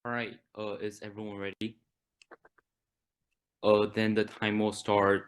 All right, is everyone ready? Then the time will start.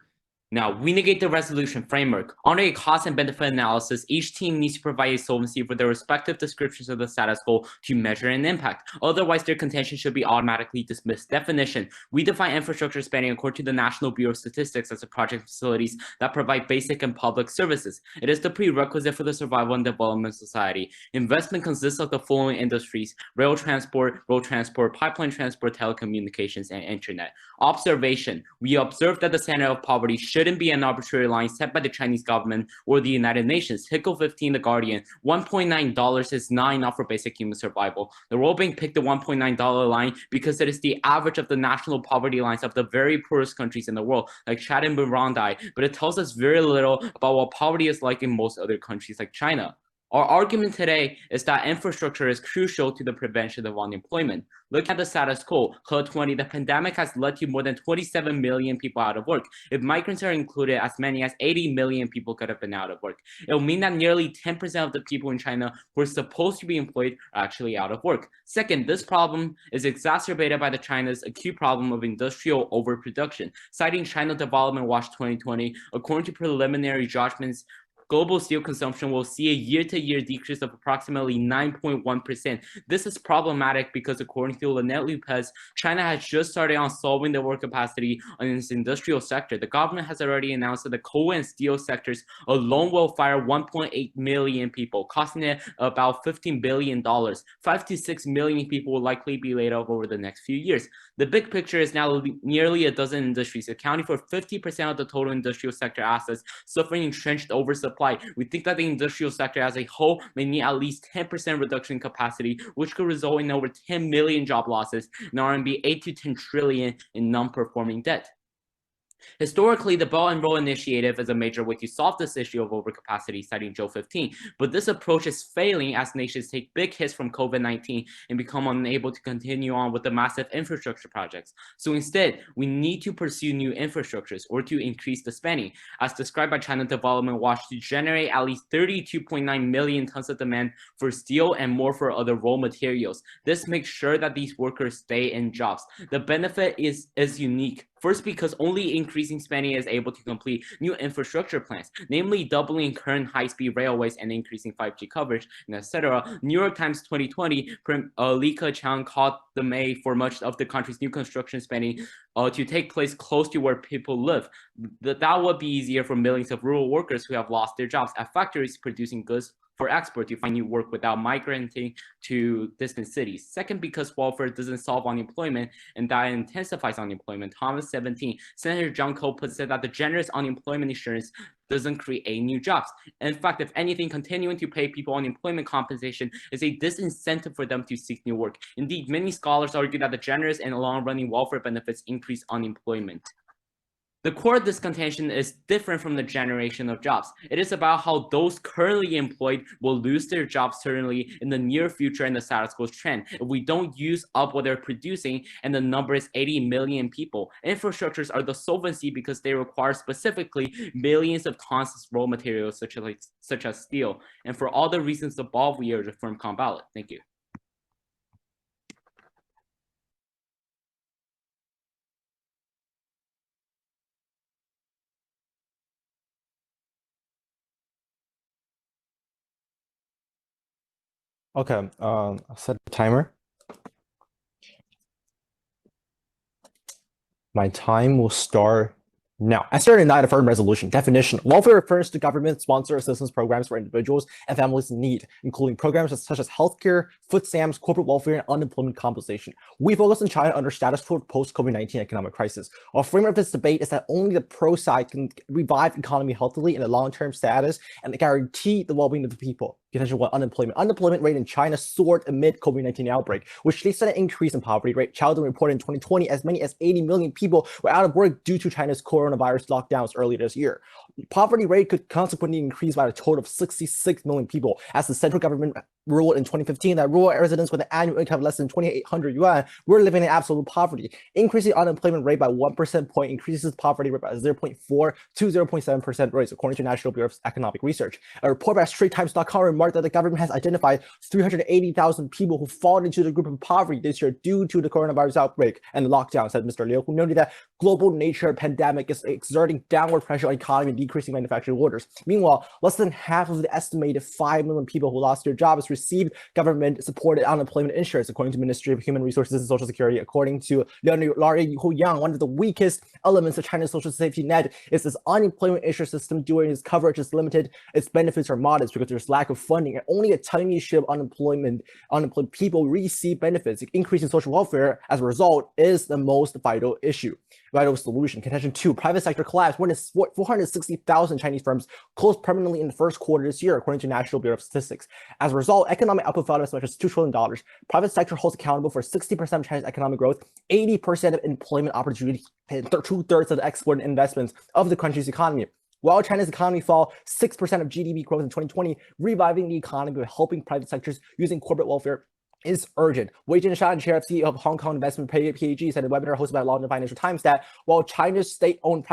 Now, we negate the resolution framework. Under a cost and benefit analysis, each team needs to provide a solvency for their respective descriptions of the status quo to measure an impact. Otherwise, their contention should be automatically dismissed. Definition: we define infrastructure spending according to the National Bureau of Statistics as a project facilities that provide basic and public services. It is the prerequisite for the survival and development of society. Investment consists of the following industries: rail transport, road transport, pipeline transport, telecommunications, and internet. Observation: we observe that the standard of poverty shouldn't be an arbitrary line set by the Chinese government or the United Nations. Hickle 15, The Guardian: $1.9 is not enough for basic human survival. The World Bank picked the $1.9 line because it is the average of the national poverty lines of the very poorest countries in the world, like Chad and Burundi, but it tells us very little about what poverty is like in most other countries like China. Our argument today is that infrastructure is crucial to the prevention of unemployment. Look at the status quo. He20, the pandemic has led to more than 27 million people out of work. If migrants are included, as many as 80 million people could have been out of work. It will mean that nearly 10% of the people in China who are supposed to be employed are actually out of work. Second, this problem is exacerbated by China's acute problem of industrial overproduction. Citing China Development Watch 2020, according to preliminary judgments, global steel consumption will see a year-to-year decrease of approximately 9.1%. This is problematic because, according to Lynette Lopez, China has just started on solving the overcapacity in its industrial sector. The government has already announced that the coal and steel sectors alone will fire 1.8 million people, costing it about $15 billion. 5 to 6 million people will likely be laid off over the next few years. The big picture is now nearly a dozen industries, accounting for 50% of the total industrial sector assets, suffering entrenched oversupply. We think that the industrial sector as a whole may need at least 10% reduction in capacity, which could result in over 10 million job losses and RMB 8 to 10 trillion in non-performing debt. Historically, the Belt and Road Initiative is a major way to solve this issue of overcapacity, citing Joe 15. But this approach is failing as nations take big hits from COVID-19 and become unable to continue on with the massive infrastructure projects. So instead, we need to pursue new infrastructures or to increase the spending, as described by China Development Watch, to generate at least 32.9 million tons of demand for steel and more for other raw materials. This makes sure that these workers stay in jobs. The benefit is unique. First, because only increasing spending is able to complete new infrastructure plans, namely doubling current high-speed railways and increasing 5G coverage, and etc. New York Times 2020, Li Keqiang called the May for much of the country's new construction spending to take place close to where people live. That would be easier for millions of rural workers who have lost their jobs at factories producing goods for export to find new work without migrating to distant cities. Second, because welfare doesn't solve unemployment and that intensifies unemployment. Thomas 17, Senator John Cope said that the generous unemployment insurance doesn't create new jobs. In fact, if anything, continuing to pay people unemployment compensation is a disincentive for them to seek new work. Indeed, many scholars argue that the generous and long-running welfare benefits increase unemployment. The core of this contention is different from the generation of jobs. It is about how those currently employed will lose their jobs certainly in the near future in the status quo trend if we don't use up what they're producing, and the number is 80 million people. Infrastructures are the solvency because they require specifically millions of tons of raw materials such as steel. And for all the reasons above, we urge a firm calm ballot. Thank you. Okay, I'll set a timer. My time will start now. I started a firm resolution. Definition: welfare refers to government-sponsored assistance programs for individuals and families in need, including programs such as healthcare, food stamps, corporate welfare, and unemployment compensation. We focus on China under status quo post-COVID-19 economic crisis. Our framework of this debate is that only the pro side can revive economy healthily in a long-term status and guarantee the well-being of the people. Attention, what unemployment? Unemployment rate in China soared amid COVID-19 outbreak, which leads to an increase in poverty rate. Children reported in 2020 as many as 80 million people were out of work due to China's coronavirus lockdowns earlier this year. Poverty rate could consequently increase by a total of 66 million people, as the central government ruled in 2015 that rural residents with an annual income less than 2,800 yuan were living in absolute poverty. Increasing unemployment rate by 1% point increases poverty rate by 0.4 to 0.7% rates, according to National Bureau of Economic Research. A report by StraitTimes.com remarked that the government has identified 380,000 people who fall into the group of poverty this year due to the coronavirus outbreak and lockdown, said Mr. Liu, who noted that global nature pandemic is exerting downward pressure on the economy and decreasing manufacturing orders. Meanwhile, less than half of the estimated 5 million people who lost their jobs received government-supported unemployment insurance, according to Ministry of Human Resources and Social Security. According to Laurie Hu Yang, one of the weakest elements of China's social safety net is this unemployment insurance system. Doing its coverage is limited, its benefits are modest because there's lack of funding, and only a tiny share of unemployed people receive benefits. Increasing social welfare as a result is the most vital solution. Contention 2, private sector collapse. More than 460,000 Chinese firms closed permanently in the first quarter this year, according to National Bureau of Statistics. As a result, economic output fell as much as $2 trillion. Private sector holds accountable for 60% of China's economic growth, 80% of employment opportunity, and 2/3 of the export and investments of the country's economy. While China's economy fell 6% of GDP growth in 2020, reviving the economy by helping private sectors using corporate welfare is urgent. Wei Jinshan, chair of CEO of Hong Kong Investment PAG, said in a webinar hosted by London Financial Times that while China's state-owned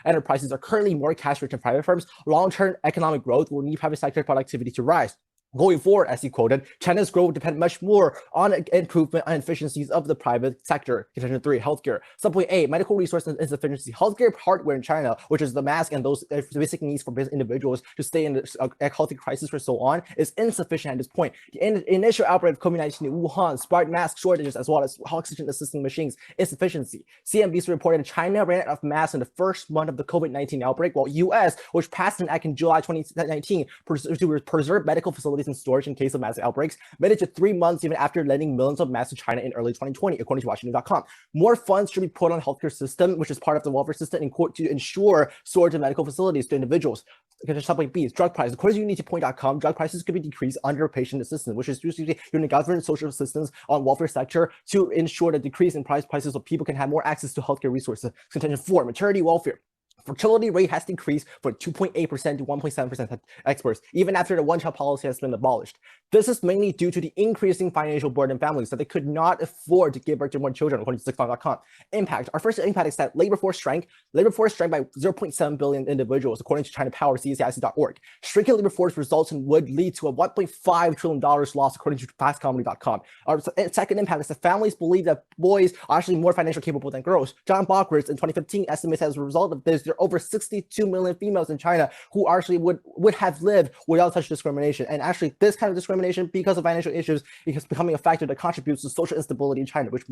enterprises are currently more cash-rich than private firms, long-term economic growth will need private sector productivity to rise. Going forward, as he quoted, China's growth will depend much more on improvement and efficiencies of the private sector. Contention 3, healthcare. Subpoint A, medical resource insufficiency. Healthcare hardware in China, which is the mask and those basic needs for individuals to stay in a healthy crisis for so on, is insufficient at this point. The initial outbreak of COVID-19 in Wuhan sparked mask shortages as well as oxygen assisting machines insufficiency. CNBC reported China ran out of masks in the first month of the COVID-19 outbreak, while U.S., which passed an act in July 2019 to preserve medical facilities and storage in case of massive outbreaks, made it to 3 months even after lending millions of masks to China in early 2020, according to Washington.com. More funds should be put on the healthcare system, which is part of the welfare system, in court to ensure storage of medical facilities to individuals. Subpoint B, drug prices. According to unitypoint.com, drug prices could be decreased under patient assistance, which is usually using government social assistance on welfare sector to ensure the decrease in prices so people can have more access to healthcare resources. Contention 4, maternity welfare. Fertility rate has decreased from 2.8% to 1.7%, experts, even after the one-child policy has been abolished. This is mainly due to the increasing financial burden on families that they could not afford to give birth to more children, according to Sixthon.com. Impact. Our first impact is that labor force shrank by 0.7 billion individuals, according to China Power, CCIC.org. Shrinking labor force results would lead to a $1.5 trillion loss, according to fastcomedy.com. Our second impact is that families believe that boys are actually more financially capable than girls. John Bockwitz in 2015 estimates as a result of this, there are over 62 million females in China who actually would have lived without such discrimination. And actually, this kind of discrimination, because of financial issues, is becoming a factor that contributes to social instability in China, which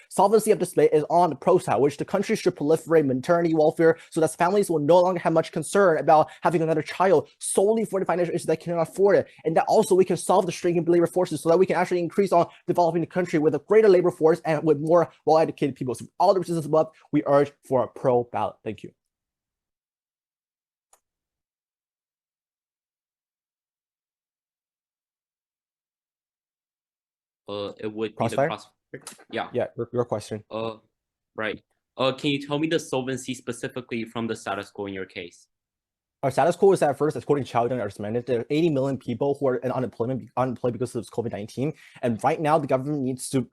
solvency of display is on the pro side, which the country should proliferate maternity welfare so that families will no longer have much concern about having another child solely for the financial issues that cannot afford it. And that also we can solve the shrinking labor forces so that we can actually increase on developing the country with a greater labor force and with more well-educated people. So all the reasons above, we urge for a pro ballot. Thank you. It would Crossfire? be the crossfire. Yeah, your question. Right. Can you tell me the solvency specifically from the status quo in your case? Our status quo is that first, according to Chao Deng estimated, there are 80 million people who are unemployed because of COVID-19. And right now, the government needs to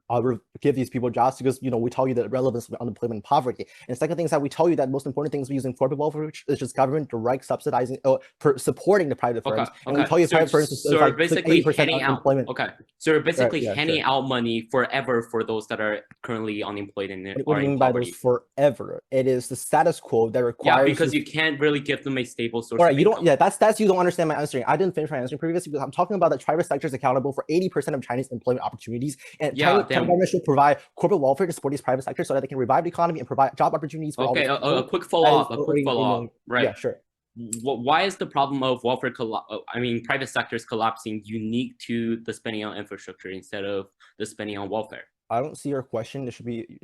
give these people jobs because, we tell you the relevance of unemployment and poverty. And the second thing is that we tell you that most important thing is using corporate welfare, which is just government direct subsidizing, supporting the private firms. And we tell you private firms is like basically 80% unemployment. So you're basically handing out money forever for those that are currently unemployed and what do you mean by those forever? It is the status quo that requires. Yeah, because you can't really give them a stable source. All right, you don't. Yeah, that's you don't understand my answering. I didn't finish my answering previously because I'm talking about the private sector is accountable for 80% of Chinese employment opportunities, and China government should provide corporate welfare to support these private sectors so that they can revive the economy and provide job opportunities for all these people. A quick follow-up. Right. Yeah, sure. Why is the problem of private sectors collapsing unique to the spending on infrastructure instead of the spending on welfare? I don't see your question. It should be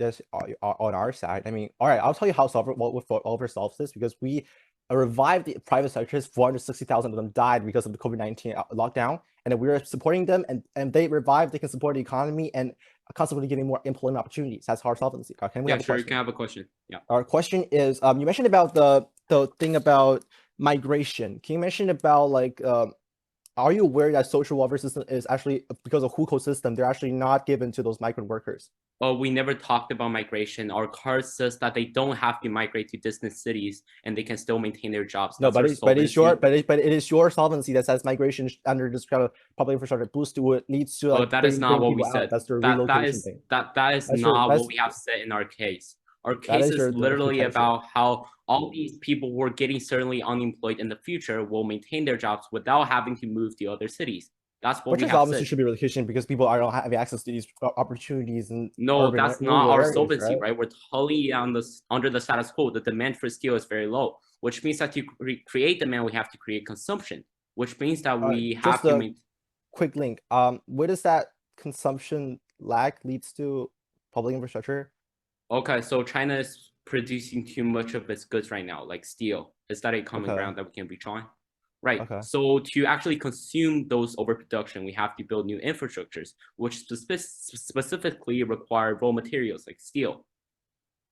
on our side. All right, I'll tell you how welfare solves this because we revived the private sectors. 460,000 of them died because of the COVID-19 lockdown, and then we're supporting them, and they revived. They can support the economy and consequently giving more employment opportunities. That's our solvency. Can we have a question? You can have a question. Yeah. Our question is, you mentioned about the thing about migration. Can you mention about are you aware that social welfare system is actually, because of hukou system, they're actually not given to those migrant workers? Oh, we never talked about migration. Our card says that they don't have to migrate to distant cities and they can still maintain their jobs. No, That's but it is your solvency that says migration under this kind of public infrastructure boost leads to like that is not bring what we people out. said. That's the That relocation is thing. that is That's your not that's what we have said in our case. Our that case is is your literally contention. about how all these people who are getting certainly unemployed in the future will maintain their jobs without having to move to other cities. That's what Which we is have obviously said. should be relocation because people are don't have access to these opportunities in No, urban that's not rural our areas, solvency, right? right? We're totally on this under the status quo. The demand for steel is very low, which means that to create demand, we have to create consumption, which means that we have Just to a maintain. quick link. Where does that consumption lag leads to public infrastructure? Okay, so China is producing too much of its goods right now, like steel. Is that a common Okay. ground that we can reach on? Right. Okay. So to actually consume those overproduction, we have to build new infrastructures, which specifically require raw materials like steel.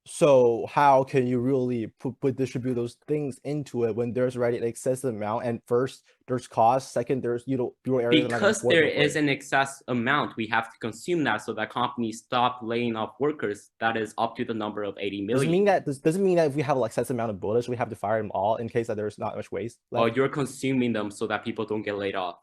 So how can you really distribute those things into it when there's already an excessive amount? And first, there's cost. Second, there's rural areas are not Because there affordable for is it. an excess amount, we have to consume that so that companies stop laying off workers. That is up to the number of 80 Doesn't million. mean that if we have an excessive amount of bullets, we have to fire them all in case that there's not much waste left. You're consuming them so that people don't get laid off.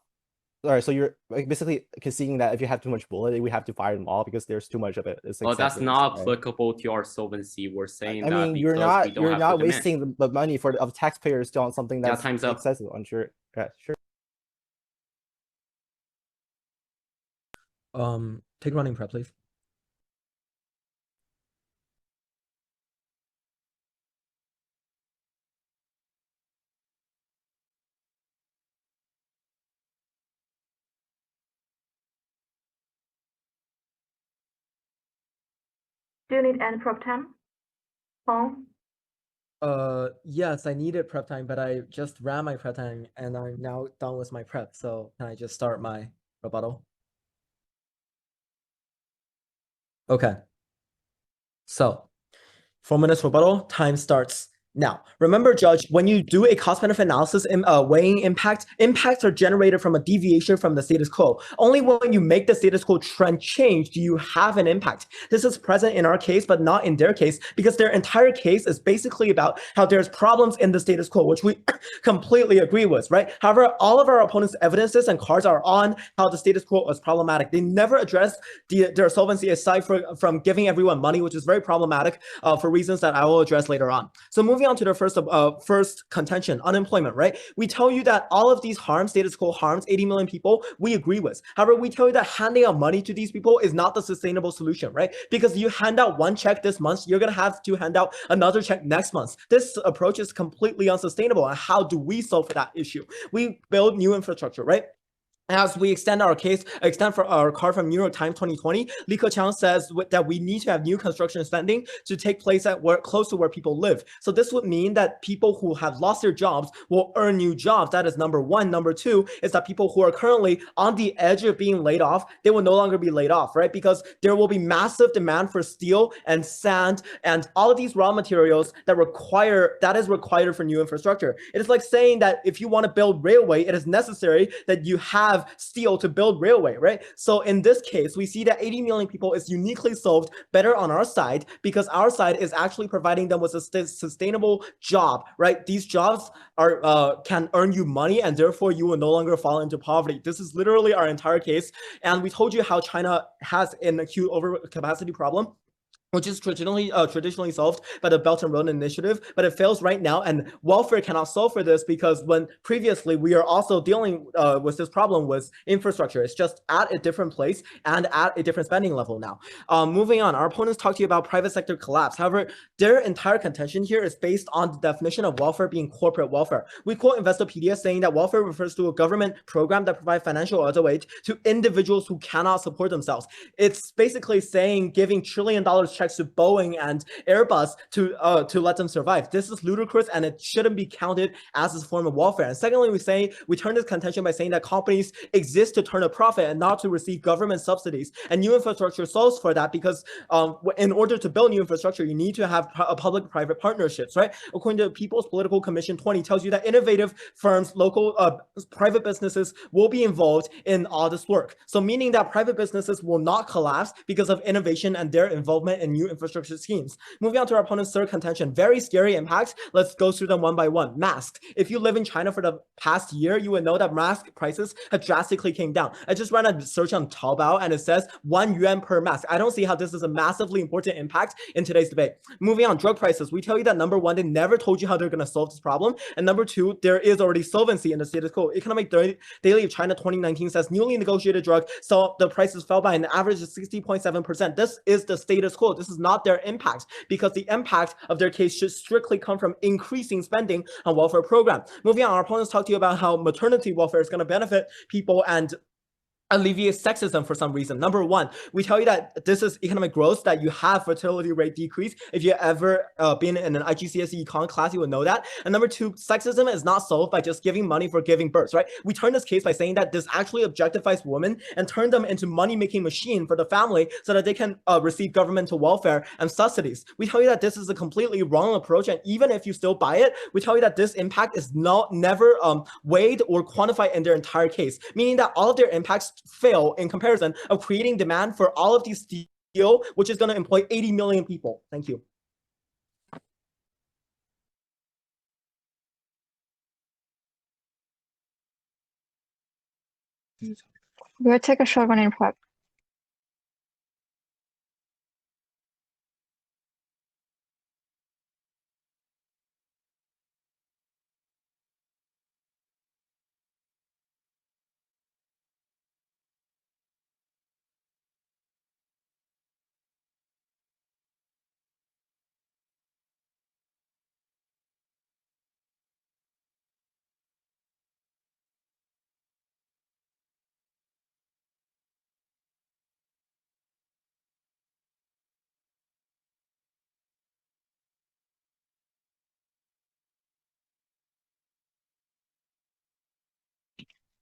All right, so you're like basically conceding that if you have too much bullet, we have to fire them all because there's too much of it. It's That's excessive, not right? applicable to our solvency. We're saying I that mean, you're because we don't have the not demand. wasting the money of taxpayers on something Yeah, that's time's up. excessive. I'm sure. Yeah, sure. Take running prep, please. Do you need any prep time? Home? Yes, I needed prep time, but I just ran my prep time and I'm now done with my prep. So can I just start my rebuttal? Okay. So 4 minutes rebuttal, time starts now. Remember, Judge, when you do a cost-benefit analysis in weighing impacts are generated from a deviation from the status quo. Only when you make the status quo trend change do you have an impact. This is present in our case, but not in their case, because their entire case is basically about how there's problems in the status quo, which we completely agree with, right? However, all of our opponents' evidences and cards are on how the status quo is problematic. They never address their solvency aside from giving everyone money, which is very problematic for reasons that I will address later on. So moving on to the first contention, unemployment, right? We tell you that all of these harms, status quo harms, 80 million people, we agree with. However, we tell you that handing out money to these people is not the sustainable solution, right? Because you hand out one check this month, you're going to have to hand out another check next month. This approach is completely unsustainable. And how do we solve that issue? We build new infrastructure, right? As we extend for our card from New York Times 2020, Li Keqiang says that we need to have new construction spending to take place at close to where people live. So this would mean that people who have lost their jobs will earn new jobs. That is number one. Number two is that people who are currently on the edge of being laid off, they will no longer be laid off, right? Because there will be massive demand for steel and sand and all of these raw materials that is required for new infrastructure. It is like saying that if you want to build railway, it is necessary that you have steel to build railway, right? So in this case, we see that 80 million people is uniquely solved better on our side because our side is actually providing them with a sustainable job, right? These jobs are can earn you money and therefore you will no longer fall into poverty. This is literally our entire case. And we told you how China has an acute overcapacity problem, which is traditionally solved by the Belt and Road Initiative, but it fails right now, and welfare cannot solve for this because when previously we are also dealing with this problem with infrastructure. It's just at a different place and at a different spending level now. Moving on, our opponents talk to you about private sector collapse. However, their entire contention here is based on the definition of welfare being corporate welfare. We quote Investopedia saying that welfare refers to a government program that provides financial or other aid to individuals who cannot support themselves. It's basically saying giving $1 trillion checks checks to Boeing and Airbus to let them survive. This is ludicrous, and it shouldn't be counted as a form of welfare. And secondly, we turn this contention by saying that companies exist to turn a profit and not to receive government subsidies. And new infrastructure solves for that because in order to build new infrastructure, you need to have public-private partnerships, right? According to People's Political Commission 20, tells you that innovative firms, local private businesses will be involved in all this work. So meaning that private businesses will not collapse because of innovation and their involvement in new infrastructure schemes. Moving on to our opponent's third contention, very scary impacts. Let's go through them one by one. Masks. If you live in China for the past year, you would know that mask prices have drastically came down. I just ran a search on Taobao and it says 1 yuan per mask. I don't see how this is a massively important impact in today's debate. Moving on, drug prices. We tell you that number one, they never told you how they're going to solve this problem. And number two, there is already solvency in the status quo. Economic Daily of China 2019 says newly negotiated drug, so the prices fell by an average of 60.7%. This is the status quo. This is not their impact, because the impact of their case should strictly come from increasing spending on welfare program. Moving on, our opponents talk to you about how maternity welfare is going to benefit people and alleviate sexism for some reason. Number one, we tell you that this is economic growth, that you have fertility rate decrease. If you ever been in an IGCSE econ class, you would know that. And number two, sexism is not solved by just giving money for giving birth, right? We turn this case by saying that this actually objectifies women and turn them into money-making machine for the family so that they can receive governmental welfare and subsidies. We tell you that this is a completely wrong approach, and even if you still buy it, we tell you that this impact is never weighed or quantified in their entire case, meaning that all of their impacts fail in comparison of creating demand for all of these steel, which is going to employ 80 million people. Thank you. We'll take a short running prep.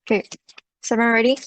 Okay, is everyone ready?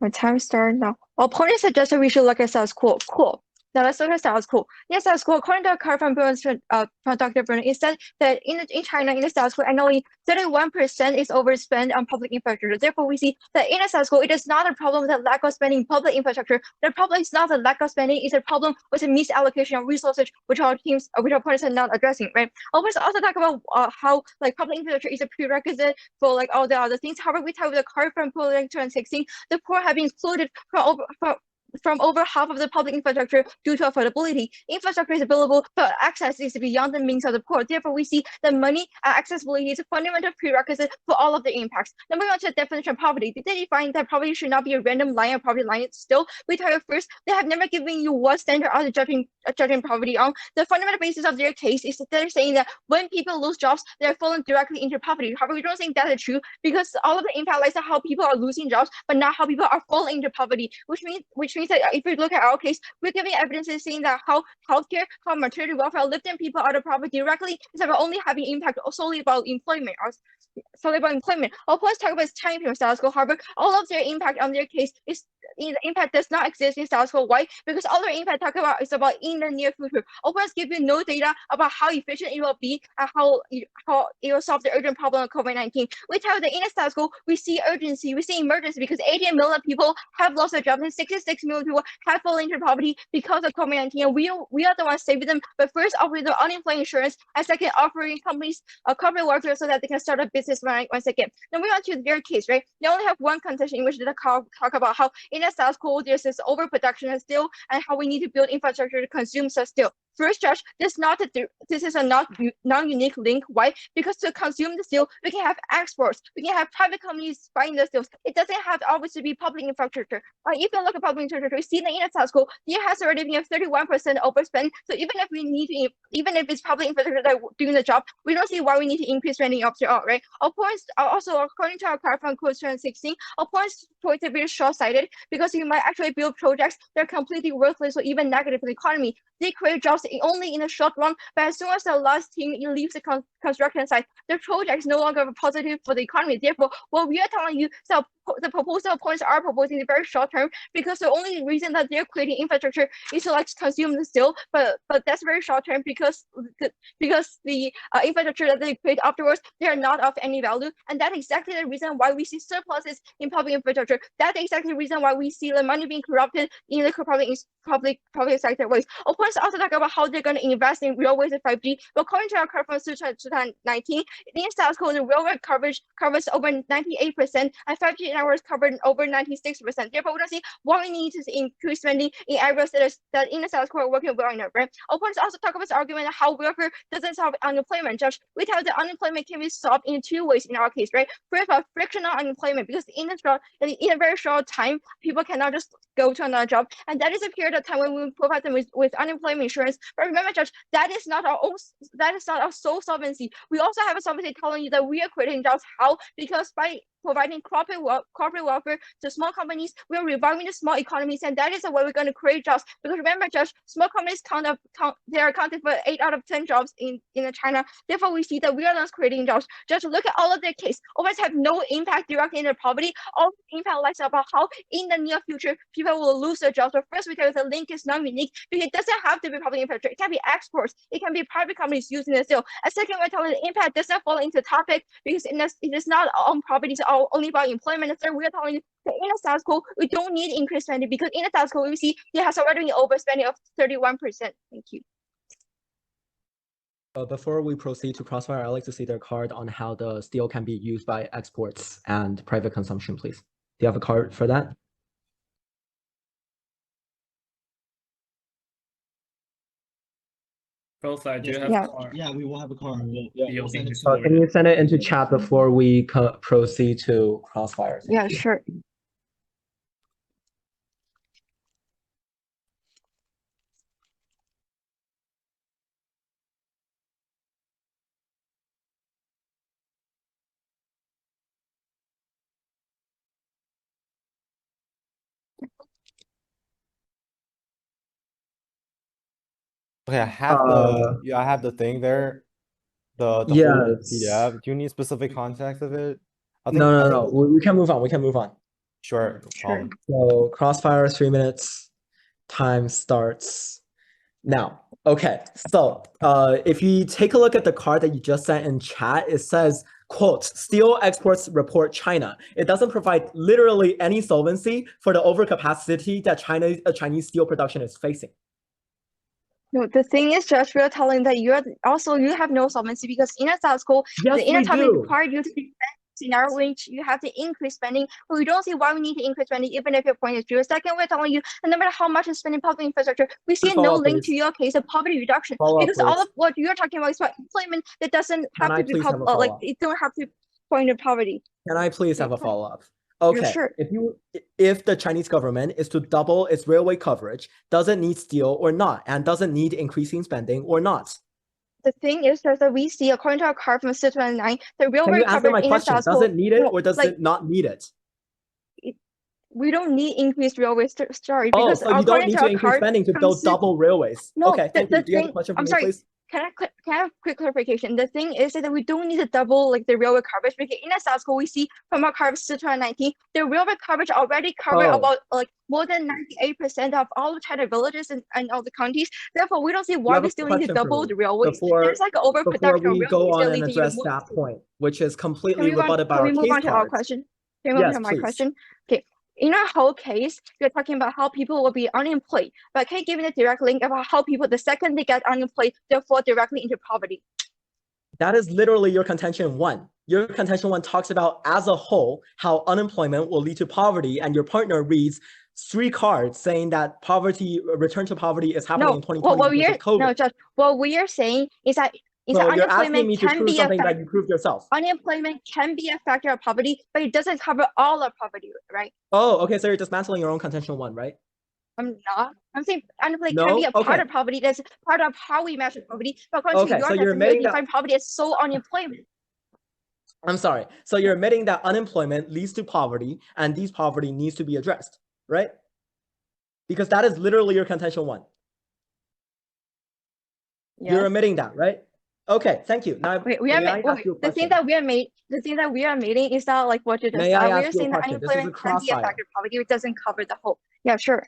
My time starts now. Opponents suggested we should look at status quo. Cool. Now let's look at status quo. In status quo, according to a card from Dr. Bruno, it said that in China, in the status quo, annually 31% is overspent on public infrastructure. Therefore, we see that in a status quo, it is not a problem with the lack of spending public infrastructure. The problem is not the lack of spending; it's a problem with the misallocation of resources, which our opponents are not addressing. Right? Opponents also talk about how like public infrastructure is a prerequisite for like all the other things. However, we talk with the card from 2016, the poor have been excluded from over half of the public infrastructure due to affordability. Infrastructure is available, but access is beyond the means of the poor. Therefore, we see that money and accessibility is a fundamental prerequisite for all of the impacts. Now, moving on to the definition of poverty. Did they define that poverty should not be a random line of poverty line? Still, we tell you first, they have never given you what standard are they judging poverty on. The fundamental basis of their case is that they're saying that when people lose jobs, they're falling directly into poverty. However, we don't think that's true, because all of the impact lies on how people are losing jobs, but not how people are falling into poverty, which means that if we look at our case, we're giving evidence saying that how healthcare, how maternity welfare lifting people out of poverty directly instead of only having impact solely about employment. Opponents talk about time period status quo. However, all of their impact on their case is the impact does not exist in status quo. Why? Because all their impact talk about is about in the near future. Opponents give you no data about how efficient it will be and how it will solve the urgent problem of COVID-19. We tell that in a status quo, we see urgency, we see emergency, because 18 million people have lost their jobs and 66 million people have fallen into poverty because of COVID-19. And we are the ones saving them. But first, offering them unemployment insurance, and second, offering companies corporate welfare so that they can start a business once again. Then we want to their case, right? They only have one contention in which they talk about how in a status quo there's this overproduction of steel and how we need to build infrastructure to consume such steel. First, Judge, this is a non-unique link. Why? Because to consume the steel, we can have exports, we can have private companies buying the steels. It doesn't have to always be public infrastructure. If you look at public infrastructure, we see that in the South Korea, there has already been a 31% overspend. So even if it's public infrastructure that doing the job, we don't see why we need to increase spending after all, right? Our points are also, according to our card from Code 2016, our points are very short-sighted because you might actually build projects that are completely worthless or even negative for the economy. They create jobs only in the short run, but as soon as the last team leaves the construction site, the project is no longer positive for the economy. Therefore, what we are telling you, so the proposal points are proposing the very short term, because the only reason that they're creating infrastructure is to consume the steel, but that's very short term because the infrastructure that they create afterwards, they are not of any value, and that's exactly the reason why we see surpluses in public infrastructure. That's exactly the reason why we see the money being corrupted in the public sector ways. Of course, also talk about how they're going to invest in railways and 5G. But according to our curve from 2019, in South Korea, the railway coverage covers over 98%, and 5G networks covered over 96%. Therefore, we don't see why we need to increase spending in areas that in the South Korea are working well enough, right? Of course, also talk about the argument of how welfare doesn't solve unemployment. Judge, we tell that unemployment can be solved in two ways in our case, right? First, frictional unemployment, because in a very short time, people cannot just go to another job, and that is a period of time when we provide them with unemployment insurance. But remember, Judge, that is not our sole solvency. We also have a solvency telling you that we are creating jobs. How? Because by providing corporate welfare to small companies, we're reviving the small economies, and that is the way we're going to create jobs. Because remember, Judge, small companies they are accounting for 8 out of 10 jobs in China. Therefore, we see that we are not creating jobs. Just look at all of their case. Always have no impact directly in their poverty. All impact lies about how in the near future people will lose their jobs. But first, we tell you the link is non-unique, because it doesn't have to be public infrastructure. It can be exports. It can be private companies using the steel. And second, we're telling the impact doesn't fall into topic, because it is not on property, it's all only about employment. And third, we're telling you that in the South Korea, we don't need increased spending, because in the South Korea, we see there has already been overspending of 31%. Thank you. Before we proceed to Crossfire, I'd like to see their card on how the steel can be used by exports and private consumption, please. Do you have a card for that? Profile, do you have Yeah. a card? Yeah, we will have a card. You'll send be it to forwarded. Can you send it into chat before we proceed to Crossfire? Yeah, sure. Okay, I have I have the thing there. The whole Yes. PDF. Do you need specific context of it? I think No. We can move on. We can move on. Sure, no problem. So Crossfire, 3 minutes. Time starts now. Okay, so if you take a look at the card that you just sent in chat, it says, quote, steel exports report China. It doesn't provide literally any solvency for the overcapacity that Chinese steel production is facing. No, the thing is, Judge, we are telling that you have no solvency, because in a South Korea, Yes, the inner we topic do. required you to be scenario which you have to increase spending, but we don't see why we need to increase spending, even if your point is true. Second, we're telling you that no matter how much is spending public infrastructure, we see no Follow-up, link please. to your case of poverty reduction, Follow-up, because all please. of what you're talking about is about employment that doesn't Can have I to be please have a follow-up? it don't have to point to poverty. Can I please have a Okay. follow-up? Okay, sure. if the Chinese government is to double its railway coverage, does it need steel or not? And does it need increasing spending or not? The thing is that we see, according to our card from 2009, the Can railway you answer coverage my in the question? South Does Korea, it need it no, or does it not need it? we don't need increased railway sorry, Oh, because so you don't according need to to our increase card spending to from build double railways. No, Okay, thank you. Do you have a thing, question for I'm me, sorry, please? can I have quick clarification? The thing is that we don't need to double the railway coverage, because in the South Korea, we see from our coverage to 2019, the railway coverage already covered Oh. about more than 98% of all of China villages and all the counties. Therefore, we don't see why have we a still need to question for double me the railways. before- There's an overproduction Before we of go railways on that and leads to address even that more. point, which is Can completely we move on, rebutted by can our we move case on to our cards. question? Can we move on Yes, to my please. question? Okay. In our whole case, we're talking about how people will be unemployed, but can you give me a direct link about how people, the second they get unemployed, they'll fall directly into poverty? That is literally your contention 1. Your contention 1 talks about, as a whole, how unemployment will lead to poverty, and your partner reads, street cards saying that poverty, return to poverty is happening in 2020 what because of COVID. Judge, what we are saying is that So you're asking unemployment me to can prove be something that you proved yourself. unemployment can be a factor of poverty, but it doesn't cover all of poverty, right? Oh, okay. So you're dismantling your own contention one, right? I'm not. I'm saying unemployment No? can be a part Okay. of poverty. That's part of how we measure poverty. But according Okay, to your so you're definition, admitting you that- define poverty as sole unemployment. I'm sorry. So you're admitting that unemployment leads to poverty, and these poverty needs to be addressed, right? Because that is literally your contention one. Yes. You're admitting that, right? Okay, thank you. Now, Wait, may I ask you a the thing question? that we are making is not like what you just May said. I We ask are you a saying that question? This is a unemployment can be a crossfire. factor of poverty. It doesn't cover the whole. Yeah, sure.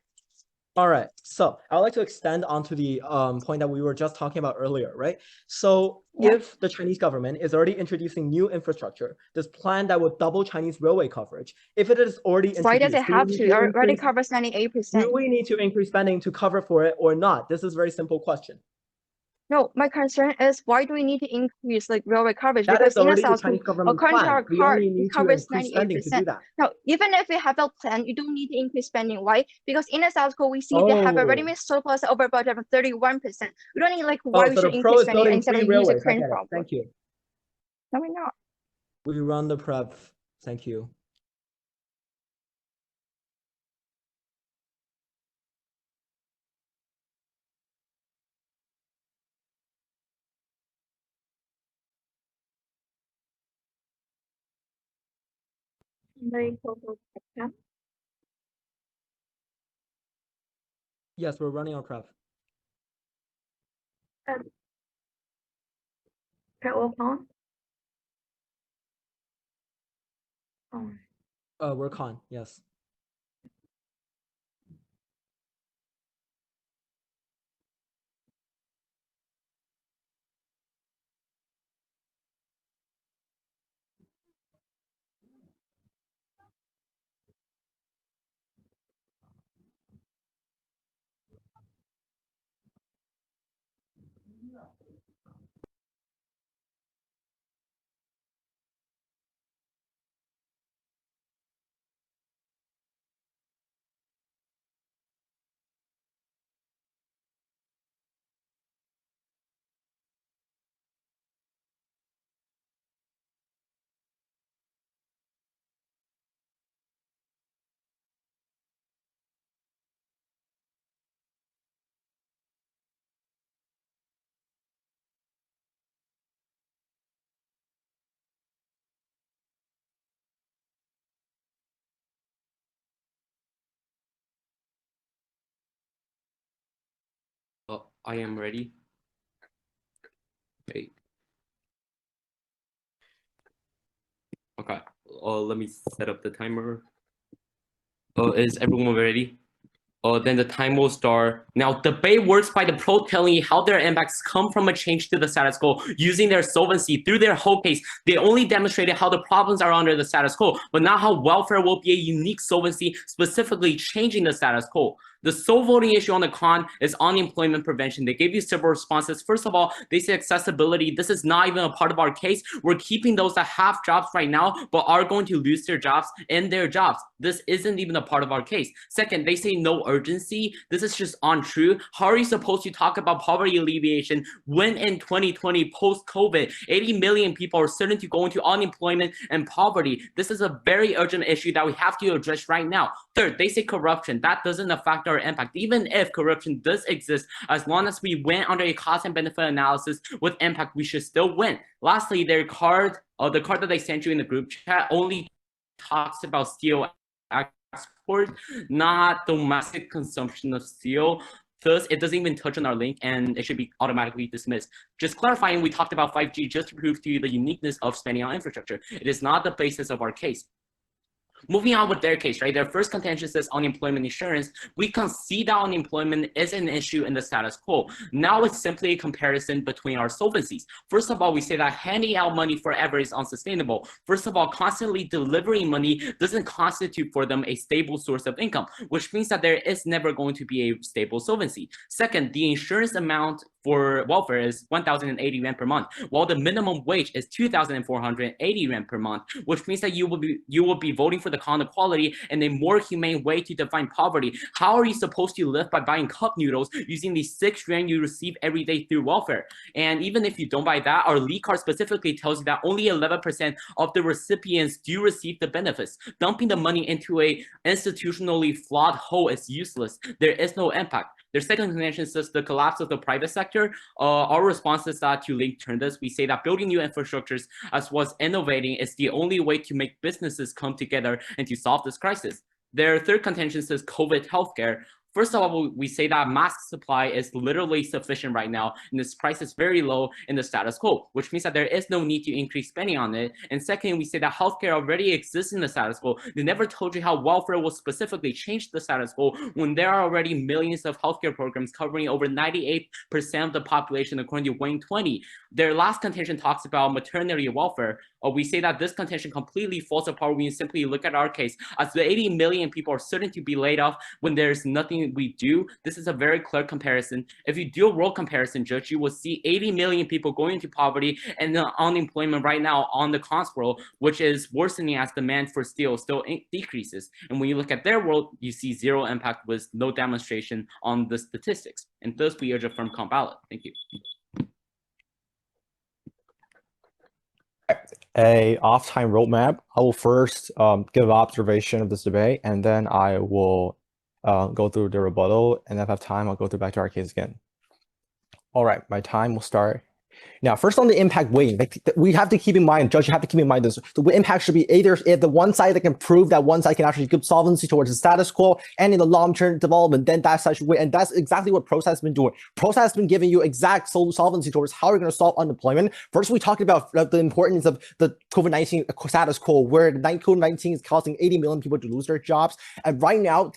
All right, so I would like to extend onto the point that we were just talking about earlier, right? So Yeah. if the Chinese government is already introducing new infrastructure, this plan that would double Chinese railway coverage, if it is already introduced, Why does it do we have need to? It already increase- covers 98%. Do we need to increase spending to cover for it or not? This is a very simple question. No, my concern is why do we need to increase like railway coverage? That Because is in already the the South, Chinese government according to plan. our We card, only it need to covers increase spending to do 98%. that. No, even if we have a plan, you don't need to increase spending. Why? Because in the South Korea, we see they have already Oh. made surplus over budget of 31%. We don't need like why we so should the pro increase is spending building instead free of use the railways. I current get it. problem. Thank you. No, we're not. We run the prep. Thank you. Untitled Chapter. Yes, we're running our prep. Travel plan. We're con. Yes. I am ready. Wait. Okay. Let me set up the timer. Is everyone ready? Then the time will start. Now, debate works by the pro telling you how their impacts come from a change to the status quo using their solvency. Through their whole case, they only demonstrated how the problems are under the status quo, but not how welfare will be a unique solvency, specifically changing the status quo. The sole voting issue on the con is unemployment prevention. They gave you several responses. First of all, they say accessibility. This is not even a part of our case. We're keeping those that have jobs right now, but are going to lose their jobs in their jobs. This isn't even a part of our case. Second, they say no urgency. This is just untrue. How are you supposed to talk about poverty alleviation when in 2020, post-COVID, 80 million people are certain to go into unemployment and poverty? This is a very urgent issue that we have to address right now. Third, they say corruption. That doesn't affect our impact. Even if corruption does exist, as long as we went under a cost and benefit analysis with impact, we should still win. Lastly, their card, the card that they sent you in the group chat only talks about steel export, not domestic consumption of steel. Thus, it doesn't even touch on our link and it should be automatically dismissed. Just clarifying, we talked about 5G just to prove to you the uniqueness of spending on infrastructure. It is not the basis of our case. Moving on with their case, right? Their first contention says unemployment insurance. We concede that unemployment is an issue in the status quo. Now it's simply a comparison between our solvencies. First of all, we say that handing out money forever is unsustainable. First of all, constantly delivering money doesn't constitute for them a stable source of income, which means that there is never going to be a stable solvency. Second, the insurance amount for welfare is 1,080 yuan per month, while the minimum wage is 2,480 yuan per month, which means that you will be voting for the common equality and a more humane way to define poverty. How are you supposed to live by buying cup noodles using the 6 yuan you receive every day through welfare? And even if you don't buy that, our lead card specifically tells you that only 11% of the recipients do receive the benefits. Dumping the money into a institutionally flawed hole is useless. There is no impact. Their second contention says the collapse of the private sector. Our response is that to link turn this, we say that building new infrastructures as well as innovating is the only way to make businesses come together and to solve this crisis. Their third contention says COVID healthcare. First of all, we say that mask supply is literally sufficient right now, and this price is very low in the status quo, which means that there is no need to increase spending on it. And second, we say that healthcare already exists in the status quo. They never told you how welfare will specifically change the status quo when there are already millions of healthcare programs covering over 98% of the population according to Wayne 20. Their last contention talks about maternity welfare. We say that this contention completely falls apart when you simply look at our case, as the 80 million people are certain to be laid off when there's nothing we do. This is a very clear comparison. If you do a world comparison, Judge, you will see 80 million people going into poverty and the unemployment right now on the cons world, which is worsening as demand for steel still decreases. And when you look at their world, you see zero impact with no demonstration on the statistics. And thus we urge a firm comp ballot. Thank you. A off-time roadmap. I will first give an observation of this debate, and then I will go through the rebuttal, and if I have time, I'll go through back to our case again. All right, my time will start. Now, first on the impact weighing, we have to keep in mind, Judge, you have to keep in mind this. The impact should be either if the one side that can prove that one side can actually give solvency towards the status quo and in the long-term development, then that's such way. And that's exactly what PROSA has been doing. PROSA has been giving you exact solvency towards how you're going to solve unemployment. First, we talked about the importance of the COVID-19 status quo, where COVID-19 is causing 80 million people to lose their jobs. And right now,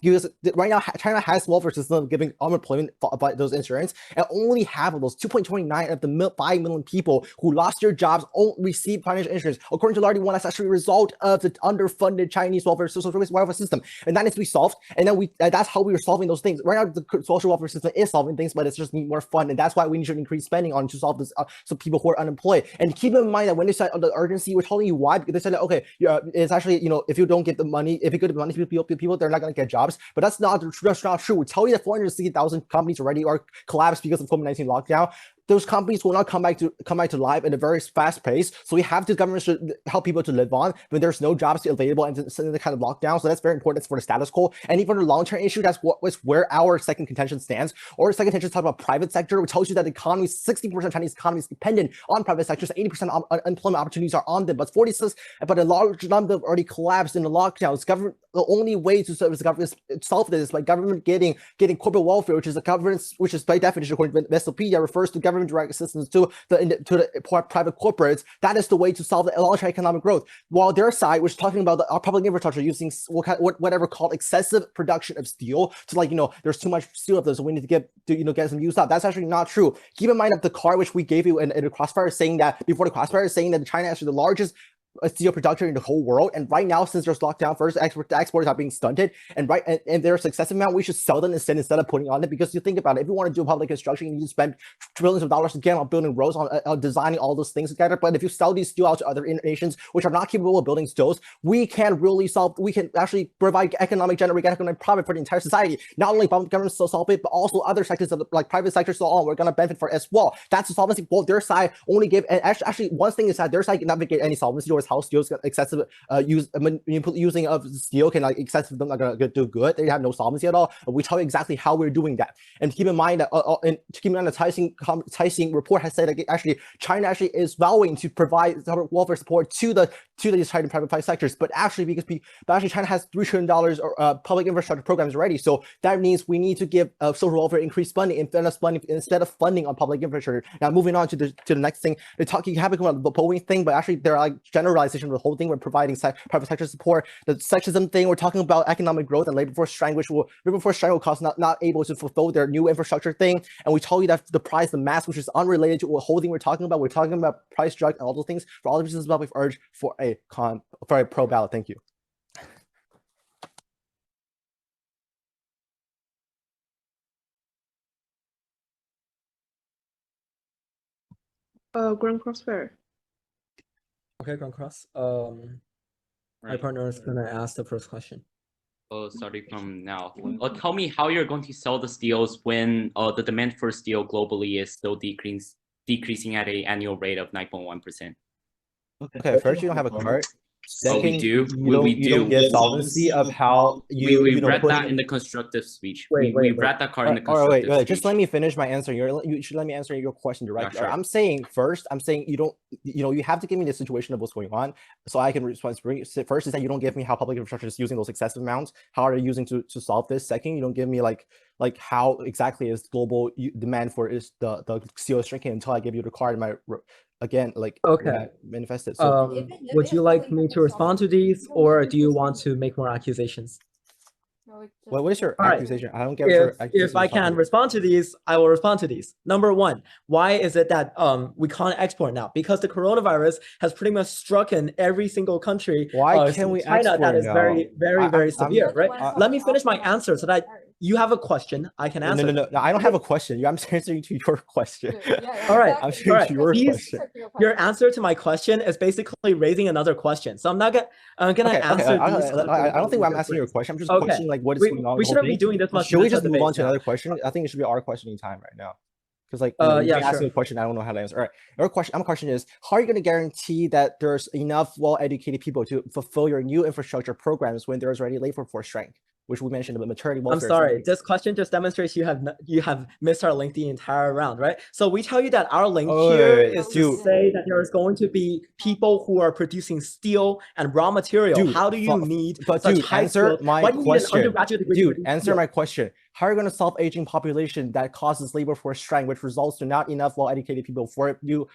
China has welfare system giving unemployment by those insurance, and only half of those 2.29 of the 5 million people who lost their jobs won't receive financial insurance. According to LRD1, that's actually a result of the underfunded Chinese social welfare system, and that needs to be solved. And then that's how we are solving those things. Right now, the social welfare system is solving things, but it's just need more fun, and that's why we need to increase spending on to solve this. So people who are unemployed, and keep in mind that when they said the urgency, we're telling you why, because they said that, okay, it's actually, if you don't get the money, if you give the money to people, they're not going to get jobs. But that's not true. We tell you that 460,000 companies already are collapsed because of COVID-19 lockdown. Those companies will not come back to life at a very fast pace. So we have to, government should help people to live on when there's no jobs available and the kind of lockdown. So that's very important for the status quo. And even the long-term issue, that's where our second contention stands. Or second contention talk about private sector, which tells you that the economy, 60% of Chinese economy is dependent on private sectors. 80% of employment opportunities are on them, but a large number have already collapsed in the lockdowns. Government, the only way to solve this is by government getting corporate welfare, which is by definition, according to Vesselpedia, refers to government direct assistance to the private corporates. That is the way to solve the long-term economic growth. While their side, which is talking about our public infrastructure using whatever called excessive production of steel, to there's too much steel of this, so we need to get some use up. That's actually not true. Keep in mind that the card which we gave you in the crossfire saying that China is actually the largest steel production in the whole world, and right now, since there's lockdown, first exports are being stunted, and there's excessive amount, we should sell them instead of putting on it. Because you think about it, if you want to do public construction, you need to spend trillions of dollars again on building roads, on designing all those things together. But if you sell these steel out to other nations which are not capable of building steels, we can actually provide economic profit for the entire society. Not only governments will solve it, but also other sectors of like private sector, so on, we're going to benefit for as well. That's the solvency. Both their side only give, and actually one thing is that their side cannot get any solvency towards how steel's excessive using of steel can excessive, they're not gonna do good. They have no solvency at all. We tell you exactly how we're doing that. And keep in mind that the Taising report has said that actually China actually is vowing to provide welfare support to the Chinese private sectors, but actually China has $3 trillion public infrastructure programs already. So that means we need to give social welfare increased funding instead of funding on public infrastructure. Now moving on to the next thing, you have about the Boeing thing, but actually they're like generalization of the whole thing. We're providing private sector support. The sexism thing, we're talking about economic growth and labor force strength, which will cause not able to fulfill their new infrastructure thing. And we told you that the price, the mass, which is unrelated to the whole thing we're talking about. We're talking about price, drug, and all those things. For all the reasons above, we've urged for a pro ballot. Thank you. Grand Cross Fair. Okay, Grand Cross. My Right. partner is gonna ask the first question. Starting from now. Tell me how you're going to sell the steels when the demand for steel globally is still decreasing at an annual rate of 9.1%. Okay, first you don't have a cart. Second, do. you don't get solvency of how We read put that in- in the constructive speech. Wait, we wait. read that card in the All right, constructive wait, speech. just let me finish my answer. You should let me answer your question directly. sure. I'm saying you don't, you have to give me the situation of what's going on so I can respond. First is that you don't give me how public infrastructure is using those excessive amounts. How are they using to solve this? Second, you don't give me like how exactly is global demand for is the steel is shrinking until I give you the card in my again Okay. manifested. So Would you like me to respond to these, or do you want to make more accusations? what is your All right. accusation? I don't get what your If accusation I is talking can about. respond to these, I will respond to these. Number one, why is it that we can't export now? Because the coronavirus has pretty much struck in every single country. Why can't we China export that is now? very, very, very severe, right? Wow. Let me finish my answer so that you have a question. I can answer. No, I don't have a question. I'm answering to your question. All right, I'm all saying right. to your These- question. Your answer to my question is basically raising another question. So I'm gonna Okay, answer I these. don't think I'm asking your question. I'm just Okay. questioning like what is We going on. we the whole shouldn't be thing. doing this much. Should we meta just move debate on to now. another question? I think it should be our questioning time right now. Because like Yeah, you ask me sure. a question, I don't know how to answer. All right. My question is, how are you going to guarantee that there's enough well-educated people to fulfill your new infrastructure programs when there's already labor force strength, which we mentioned about maternity welfare? I'm sorry. This question just demonstrates you have missed our link the entire round, right? So we tell you that our link here is to dude. say that there is going to be people who are producing steel and raw material. Dude, How do you need But such dude, high answer skills? my Why do you need an question. undergraduate degree to Dude, produce answer steel? my question. How are you going to solve aging population that causes labor force strength, which results to not enough well-educated people for new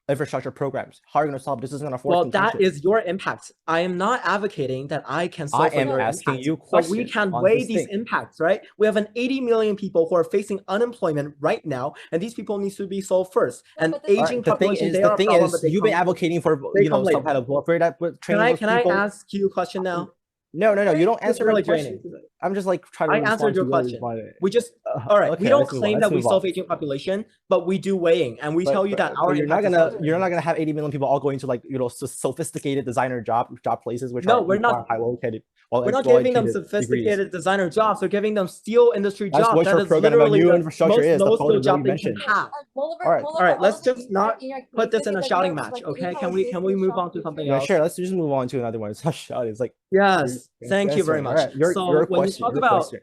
infrastructure programs? How are you going to solve this? Is going to force Well, contention. that is your impact. I am not advocating that I can solve I am your asking impact, you but we questions can on weigh this these thing. impacts, right? We have 80 million people who are facing unemployment right now, and these people need to be solved first. And but the thing- aging The thing population, is, they are a problem, but they you've been come- advocating for they some come later. kind of welfare that would train those Can I people. ask you a question now? No, you don't It's answer really my question. draining. I'm just like trying to I respond answered your to question. responding. We just all right. Okay, we don't let's move on, claim let's that we move on. solve aging population, but we do weighing, and we tell you that our you're not impact is gonna not you're not gonna have 80 million people all going to like sophisticated designer job places which No, are we're not- require high educated. We're not giving them sophisticated designer jobs. We're giving them steel industry That's jobs. what That your is program about literally new the infrastructure is, the most program low that job you they can mentioned. have. All right. All right, let's just not put this in a shouting match, okay? Can we move on to something Yeah, else? sure. Let's just move on to another one. It's not shouting. It's like Yes, you're thank you very answering. All much. right, your So when question. you talk Your about question.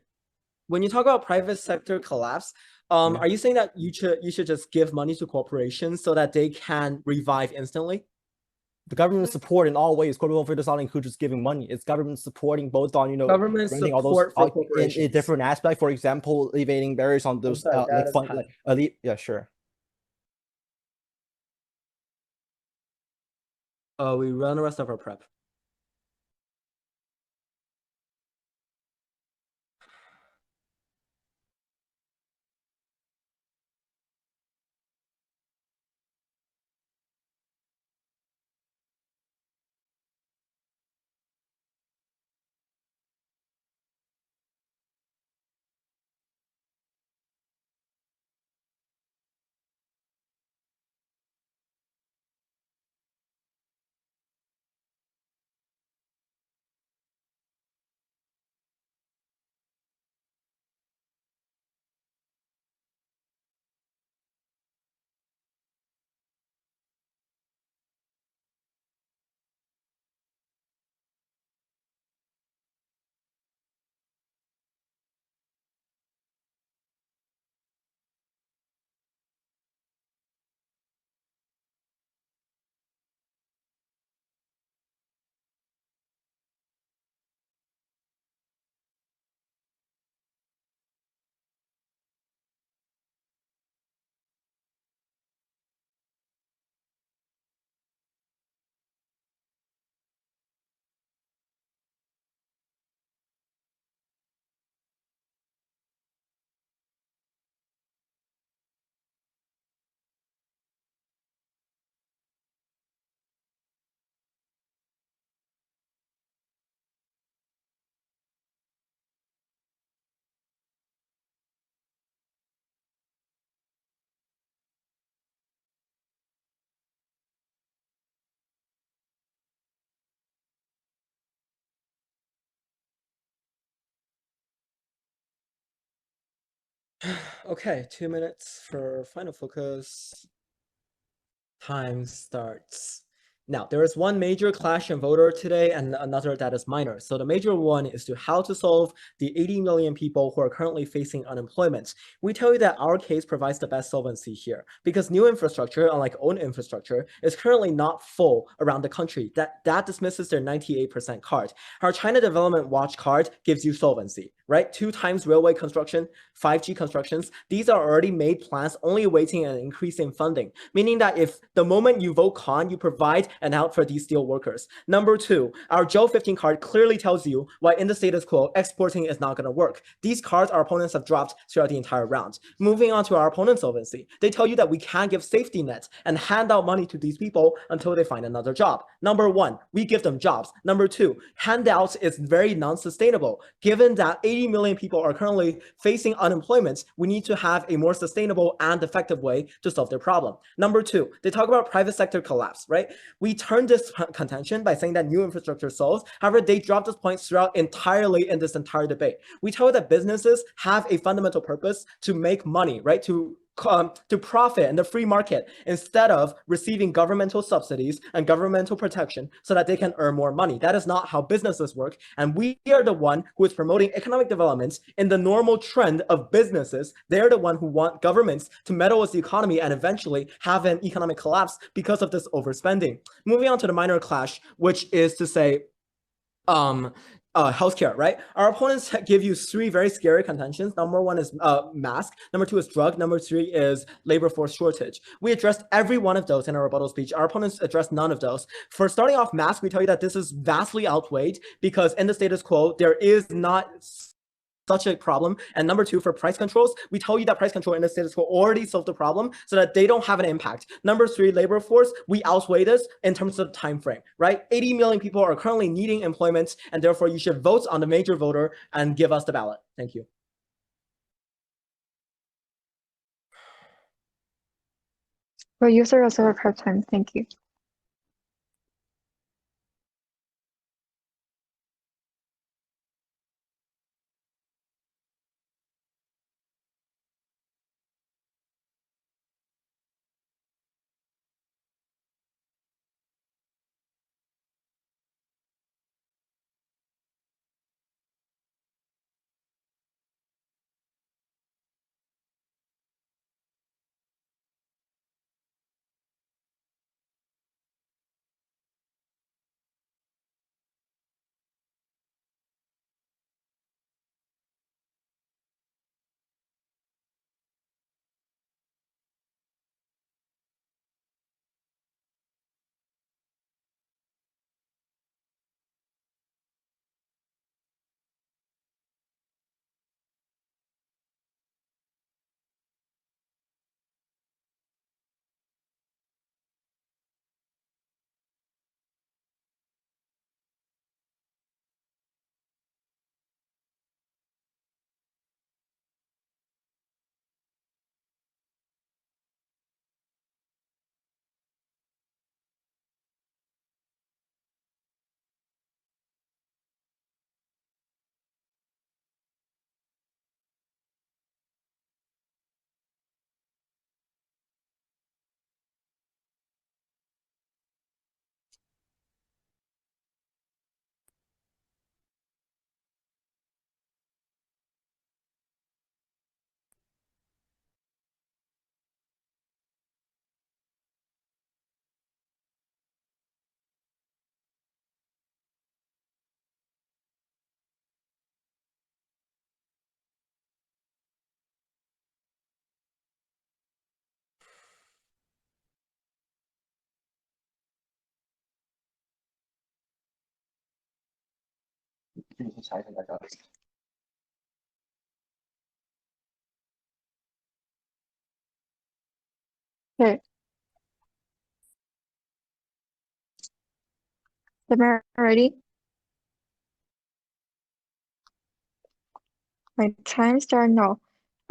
when you talk about private sector collapse, Yeah. are you saying that you should just give money to corporations so that they can revive instantly? The government support in all ways. Corporate welfare does not include just giving money. It's government supporting both on Government running all those support for in corporations. different aspects. For example, alleviating barriers on those sorry, that like is fund, time. yeah, sure. We run the rest of our prep. Okay, 2 minutes for final focus. Time starts. Now, there is one major clash in voter today and another that is minor. So the major one is to how to solve the 80 million people who are currently facing unemployment. We tell you that our case provides the best solvency here because new infrastructure, unlike old infrastructure, is currently not full around the country. That dismisses their 98% card. Our China Development Watch card gives you solvency, right? 2 times railway construction, 5G constructions. These are already made plans, only awaiting an increase in funding, meaning that if the moment you vote con, you provide an out for these steel workers. Number 2, our Joe 15 card clearly tells you why in the status quo, exporting is not going to work. These cards our opponents have dropped throughout the entire round. Moving on to our opponent's solvency, they tell you that we can give safety nets and hand out money to these people until they find another job. Number 1, we give them jobs. Number 2, handouts is very non-sustainable. Given that 80 million people are currently facing unemployment, we need to have a more sustainable and effective way to solve their problem. Number 2, they talk about private sector collapse, right? We turned this contention by saying that new infrastructure solves. However, they dropped this point throughout entirely in this entire debate. We tell that businesses have a fundamental purpose to make money, right? To profit in the free market instead of receiving governmental subsidies and governmental protection so that they can earn more money. That is not how businesses work. And we are the one who is promoting economic development in the normal trend of businesses. They're the one who want governments to meddle with the economy and eventually have an economic collapse because of this overspending. Moving on to the minor clash, which is to say, healthcare, right? Our opponents give you 3 very scary contentions. Number 1 is mask. Number 2 is drug. Number 3 is labor force shortage. We addressed every one of those in our rebuttal speech. Our opponents addressed none of those. For starting off mask, we tell you that this is vastly outweighed because in the status quo, there is not such a problem. And number 2, for price controls, we tell you that price control in the status quo already solved the problem so that they don't have an impact. Number 3, labor force, we outweigh this in terms of time frame, right? 80 million people are currently needing employment, and therefore you should vote on the major voter and give us the ballot. Thank you. For user reserve card time, thank you. Okay. Am I ready? My time start now.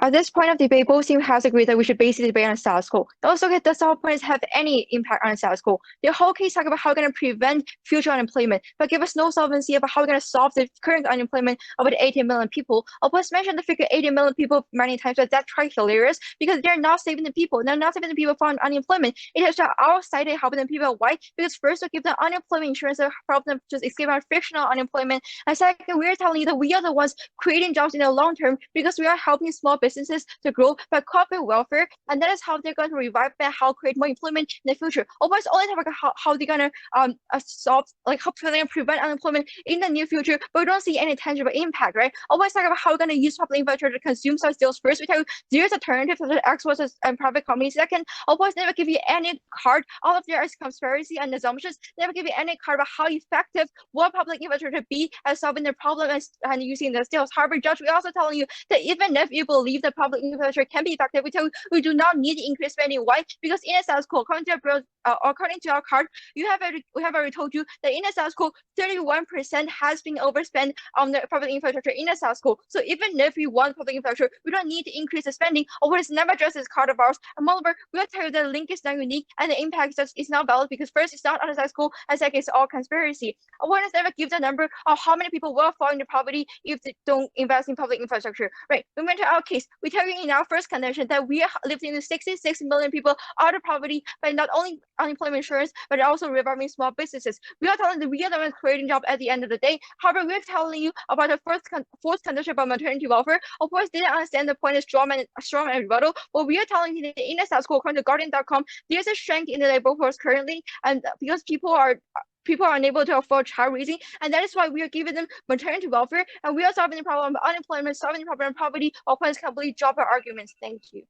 At this point of debate, both teams have agreed that we should base the debate on status quo. Also, does our points have any impact on status quo? The whole case talk about how we're going to prevent future unemployment, but give us no solvency about how we're going to solve the current unemployment of the 80 million people. Almost mentioned the figure 80 million people many times, but that's quite hilarious because they're not saving the people. They're not saving the people from unemployment. It is our side helping the people. Why? Because first, we give them unemployment insurance to help them just escape our fictional unemployment. And second, we're telling you that we are the ones creating jobs in the long term because we are helping small businesses to grow by corporate welfare, and that is how they're going to revive and how create more employment in the future. Otherwise, only talk about how they're gonna solve, like how they're gonna prevent unemployment in the near future, but we don't see any tangible impact, right? Always talk about how we're gonna use public infrastructure to consume such deals first. We tell you there's alternatives to the exports and private companies. Second, always never give you any card. All of there is conspiracy and assumptions. Never give you any card about how effective what public infrastructure be at solving the problem and using the deals. However, Judge, we also telling you that even if you believe that public infrastructure can be effective, we tell you we do not need increased spending. Why? Because in a status quo, according to our card, we have already told you that in a status quo, 31% has been overspent on the public infrastructure in a status quo. So even if we want public infrastructure, we don't need to increase the spending. Or it's never just this card of ours. And moreover, we'll tell you that the link is not unique and the impact is not valid because first, it's not on the status quo, and second, it's all conspiracy. Awareness never gives a number of how many people will fall into poverty if they don't invest in public infrastructure. Right? We mentioned our case. We tell you in our first condition that we are lifting 66 million people out of poverty by not only unemployment insurance, but also reviving small businesses. We are telling the real ones creating jobs at the end of the day. However, we're telling you about the fourth condition about maternity welfare. Of course, they didn't understand the point of strawman rebuttal, but we are telling you that in the status quo, according to Guardian.com, there's a strength in the labor force currently, and because people are unable to afford child raising, and that is why we are giving them maternity welfare, and we are solving the problem of unemployment, solving the problem of poverty. All points completely drop our arguments. Thank you.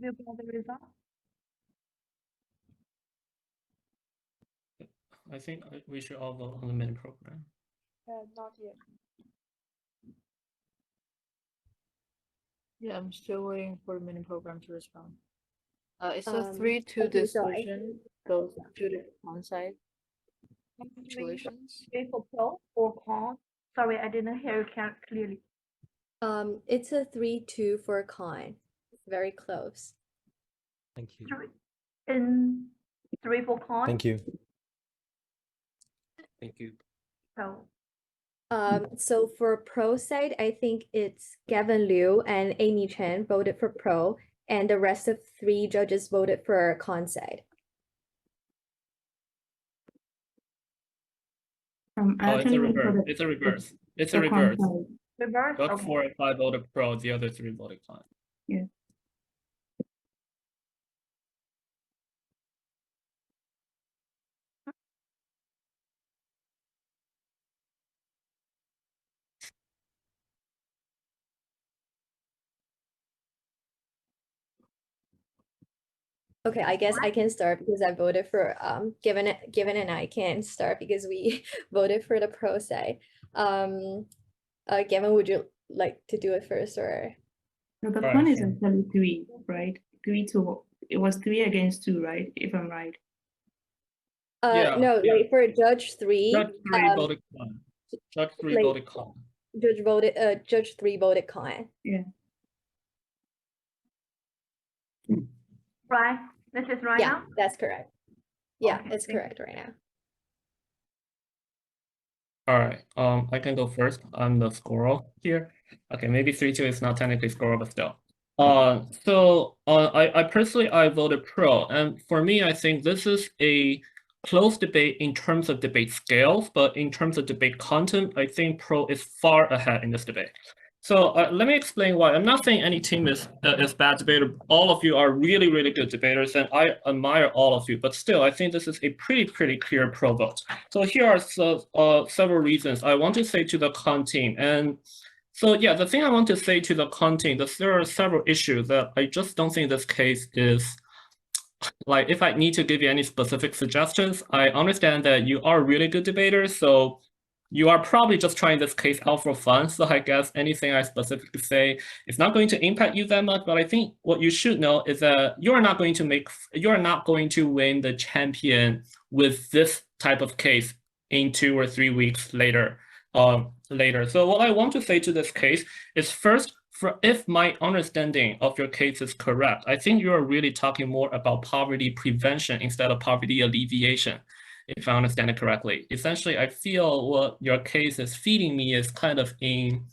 Have you got the result? I think we should all vote on the mini program. Not yet. Yeah, I'm still waiting for the mini program to respond. It's a Um, 3-2 okay, so I decision, goes to the on-site situations. Three for pro or con? Sorry, I didn't hear you clearly. It's a 3-2 for con. Very close. Thank you. In 3 for con. Thank you. Thank you. So for pro side, I think it's Gavin Liu and Amy Chen voted for pro, and the rest of 3 judges voted for con side. Oh, it's a reverse. It's a reverse. It's a reverse. Reverse. Judge Okay. 4 and 5 voted pro, the other 3 voted con. Okay, I guess I can start because I voted for Given and I can start because we voted for the pro side. Gavin, would you like to do it first or? No, the Alright, con is sure. actually 3, right? 3-2. It was 3 against 2, right? If I'm right. Yeah, No, yeah. like for Judge 3, Judge 3 voted con. Judge 3 like- voted con. Judge 3 voted con. Right. This is right Yeah, now. that's correct. Yeah, Okay, it's thank you. correct right now. All right. I can go first. I'm the scorer here. Okay, maybe 3-2 is not technically scorer, but still. I personally voted pro, and for me, I think this is a close debate in terms of debate scales, but in terms of debate content, I think pro is far ahead in this debate. So let me explain why. I'm not saying any team is bad debater. All of you are really, really good debaters, and I admire all of you. But still, I think this is a pretty clear pro vote. So here are several reasons I want to say to the con team. And so yeah, the thing I want to say to the con team, there are several issues that I just don't think this case is. Like, if I need to give you any specific suggestions, I understand that you are really good debaters, so you are probably just trying this case out for fun. So I guess anything I specifically say is not going to impact you that much. But I think what you should know is that you are not going to win the champion with this type of case in 2 or 3 weeks later. So what I want to say to this case is, first, if my understanding of your case is correct, I think you are really talking more about poverty prevention instead of poverty alleviation, if I understand it correctly. Essentially, I feel what your case is feeding me is kind of in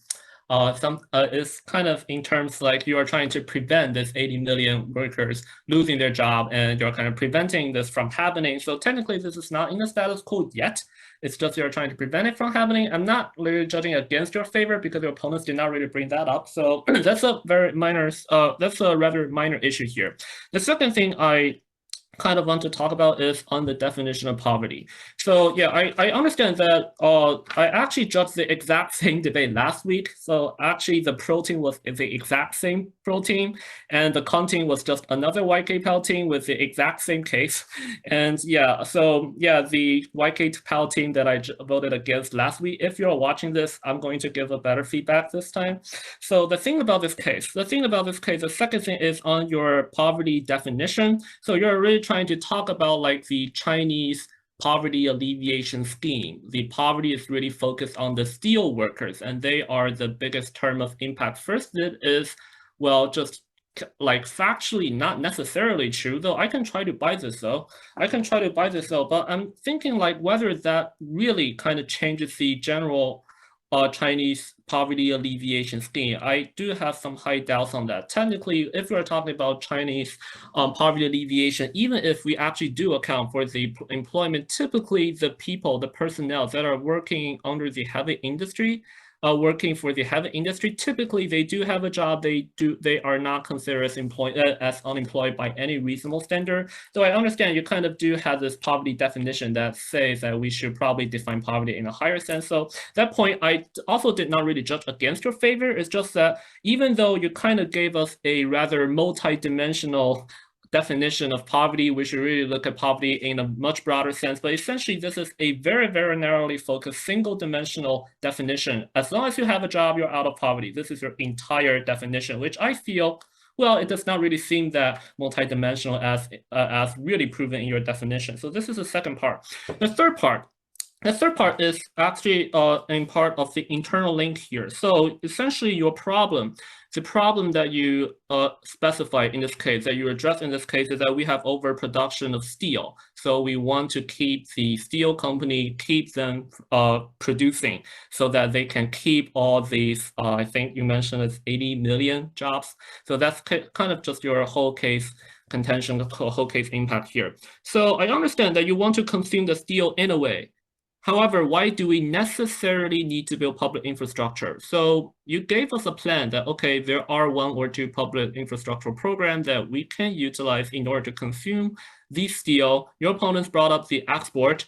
terms like you are trying to prevent this 80 million workers losing their job, and you're kind of preventing this from happening. So technically, this is not in the status quo yet. It's just you're trying to prevent it from happening. I'm not really judging against your favor because your opponents did not really bring that up. So that's a rather minor issue here. The second thing I kind of want to talk about is on the definition of poverty. So yeah, I understand that I actually judged the exact same debate last week. So actually the pro team was the exact same pro team, and the con team was just another YK-PAL team with the exact same case. And yeah, so yeah, the YK-PAL team that I voted against last week, if you're watching this, I'm going to give a better feedback this time. So the thing about this case, the second thing is on your poverty definition. So you're really trying to talk about like the Chinese poverty alleviation scheme. The poverty is really focused on the steel workers, and they are the biggest term of impact. First, it is, well, just like factually not necessarily true, though I can try to buy this though. But I'm thinking like whether that really kind of changes the general Chinese poverty alleviation scheme. I do have some high doubts on that. Technically, if we're talking about Chinese poverty alleviation, even if we actually do account for the employment, typically the personnel that are working under the heavy industry, working for the heavy industry, typically they do have a job. They are not considered as unemployed by any reasonable standard. So I understand you kind of do have this poverty definition that says that we should probably define poverty in a higher sense. So that point, I also did not really judge against your favor. It's just that even though you kind of gave us a rather multi-dimensional definition of poverty, we should really look at poverty in a much broader sense. But essentially, this is a very, very narrowly focused, single-dimensional definition. As long as you have a job, you're out of poverty. This is your entire definition, which I feel, well, it does not really seem that multidimensional as really proven in your definition. So this is the second part. The third part is actually in part of the internal link here. So essentially your problem, the problem that you specify in this case, that you address in this case, is that we have overproduction of steel. So we want to keep the steel company, keep them producing so that they can keep all these, I think you mentioned it's 80 million jobs. So that's kind of just your whole case contention, whole case impact here. So I understand that you want to consume the steel in a way. However, why do we necessarily need to build public infrastructure? So you gave us a plan that, okay, there are 1 or 2 public infrastructure programs that we can utilize in order to consume the steel. Your opponents brought up the export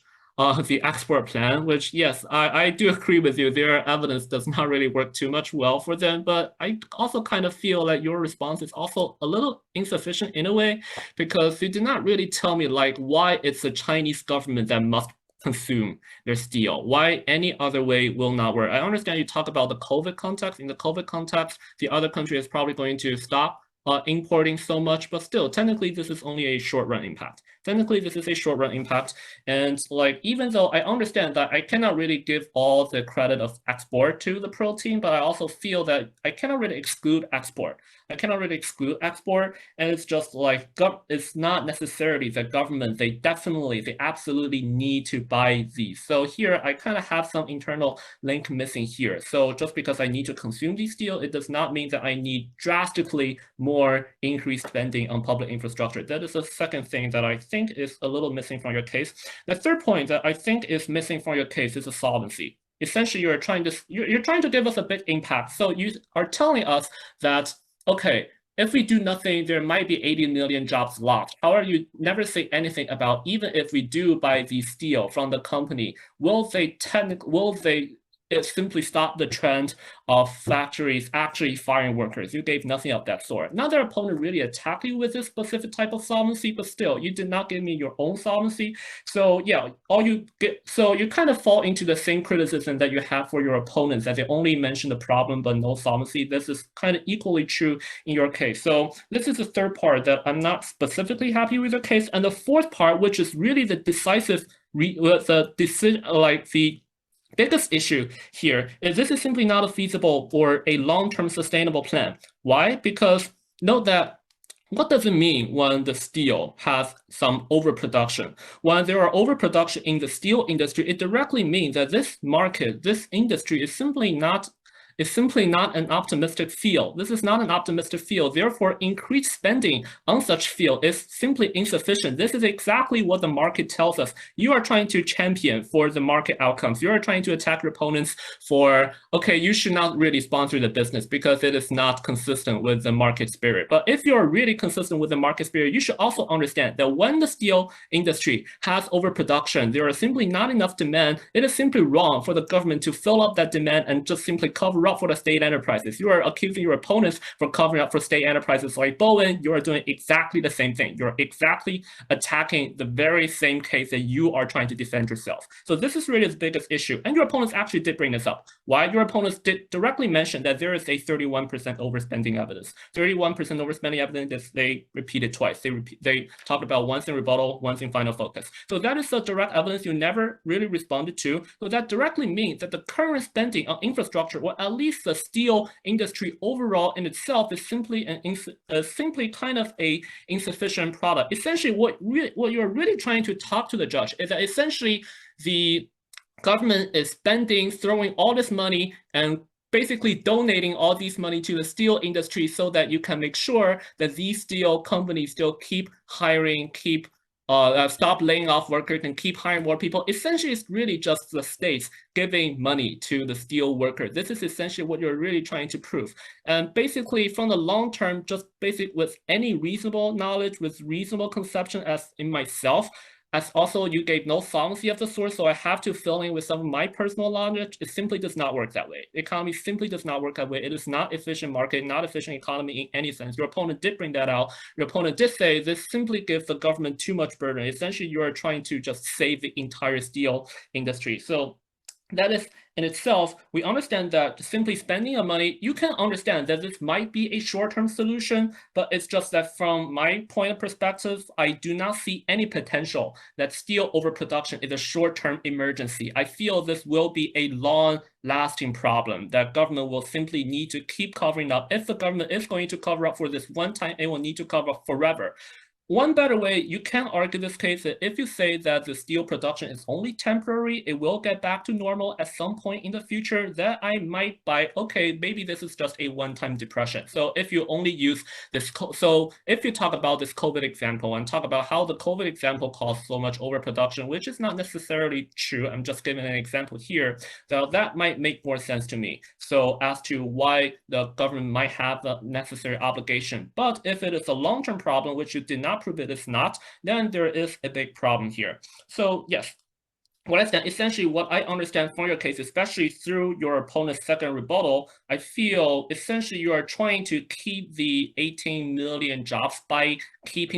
plan, which, yes, I do agree with you. Their evidence does not really work too much well for them, but I also kind of feel that your response is also a little insufficient in a way, because you did not really tell me like why it's the Chinese government that must consume their steel. Why any other way will not work? I understand you talk about the COVID context. In the COVID context, the other country is probably going to stop importing so much, but still, technically, this is only a short-run impact. Technically, this is a short-run impact. And like, even though I understand that I cannot really give all the credit of export to the Pro team, but I also feel that I cannot really exclude export. I cannot really exclude export. And it's just like, it's not necessarily the government. They absolutely need to buy these. So here, I kind of have some internal link missing here. So just because I need to consume these steel, it does not mean that I need drastically more increased spending on public infrastructure. That is the second thing that I think is a little missing from your case. The third point that I think is missing from your case is the solvency. Essentially, you're trying to give us a big impact. So you are telling us that, okay, if we do nothing, there might be 80 million jobs lost. However, you never say anything about, even if we do buy the steel from the company, will they simply stop the trend of factories actually firing workers? You gave nothing of that sort. Not that opponent really attacked you with this specific type of solvency, but still, you did not give me your own solvency. So yeah, so you kind of fall into the same criticism that you have for your opponents, that they only mention the problem but no solvency. This is kind of equally true in your case. So this is the third part that I'm not specifically happy with your case. And the fourth part, which is really the decisive, the biggest issue here is this is simply not a feasible or a long-term sustainable plan. Why? Because note that what does it mean when the steel has some overproduction? When there are overproduction in the steel industry, it directly means that this market, this industry is simply not an optimistic field. This is not an optimistic field. Therefore, increased spending on such field is simply insufficient. This is exactly what the market tells us. You are trying to champion for the market outcomes. You are trying to attack your opponents for, okay, you should not really sponsor the business because it is not consistent with the market spirit. But if you're really consistent with the market spirit, you should also understand that when the steel industry has overproduction, there is simply not enough demand. It is simply wrong for the government to fill up that demand and just simply cover up for the state enterprises. You are accusing your opponents for covering up for state enterprises like Bowen. You are doing exactly the same thing. You're exactly attacking the very same case that you are trying to defend yourself. So this is really the biggest issue. And your opponents actually did bring this up. Why? Your opponents did directly mention that there is a 31% overspending evidence. 31% overspending evidence, they repeated twice. They talked about once in rebuttal, once in final focus. So that is the direct evidence you never really responded to. So that directly means that the current spending on infrastructure, or at least the steel industry overall in itself, is simply kind of a insufficient product. Essentially, what you're really trying to talk to the judge is that essentially the government is spending, throwing all this money and basically donating all these money to the steel industry so that you can make sure that these steel companies still keep hiring, keep stop laying off workers and keep hiring more people. Essentially, it's really just the states giving money to the steel workers. This is essentially what you're really trying to prove. And basically, from the long term, just basic with any reasonable knowledge, with reasonable conception as in myself, as also you gave no solvency of the source, so I have to fill in with some of my personal knowledge. It simply does not work that way. The economy simply does not work that way. It is not efficient market, not efficient economy in any sense. Your opponent did bring that out. Your opponent did say this simply gives the government too much burden. Essentially, you are trying to just save the entire steel industry. So that is in itself, we understand that simply spending your money, you can understand that this might be a short-term solution, but it's just that from my point of perspective, I do not see any potential that steel overproduction is a short-term emergency. I feel this will be a long-lasting problem that government will simply need to keep covering up. If the government is going to cover up for this one time, it will need to cover up forever. One better way you can argue this case is if you say that the steel production is only temporary, it will get back to normal at some point in the future, that I might buy, okay, maybe this is just a one-time depression. So if you only use this, so if you talk about this COVID example and talk about how the COVID example caused so much overproduction, which is not necessarily true, I'm just giving an example here, so that might make more sense to me. So as to why the government might have the necessary obligation. But if it is a long-term problem, which you did not prove it is not, then there is a big problem here. So yes, essentially what I understand from your case, especially through your opponent's second rebuttal, I feel essentially you are trying to keep the 18 million jobs by keep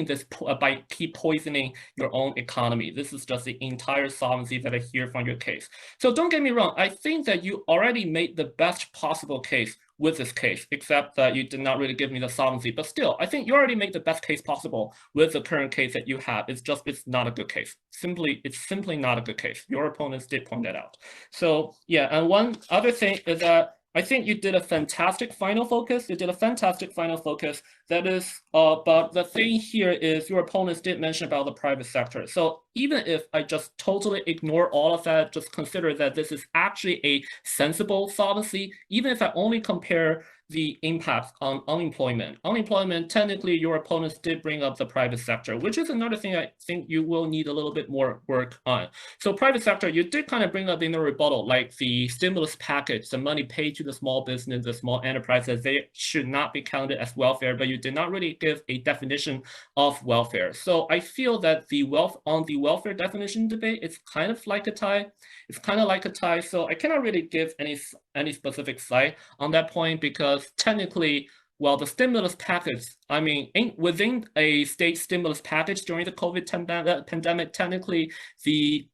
poisoning your own economy. This is just the entire solvency that I hear from your case. So don't get me wrong, I think that you already made the best possible case with this case, except that you did not really give me the solvency. But still, I think you already made the best case possible with the current case that you have. It's not a good case. It's simply not a good case. Your opponents did point that out. So yeah, and one other thing is that I think you did a fantastic final focus. That is, but the thing here is your opponents did mention about the private sector. So even if I just totally ignore all of that, just consider that this is actually a sensible solvency, even if I only compare the impact on unemployment. Technically, your opponents did bring up the private sector, which is another thing I think you will need a little bit more work on. So private sector, you did kind of bring up in the rebuttal, like the stimulus package, the money paid to the small business, the small enterprises, they should not be counted as welfare, but you did not really give a definition of welfare. So I feel that the welfare definition debate, it's kind of like a tie. So I cannot really give any specific side on that point because technically, well, the stimulus package, I mean, within a state stimulus package during the COVID pandemic, technically the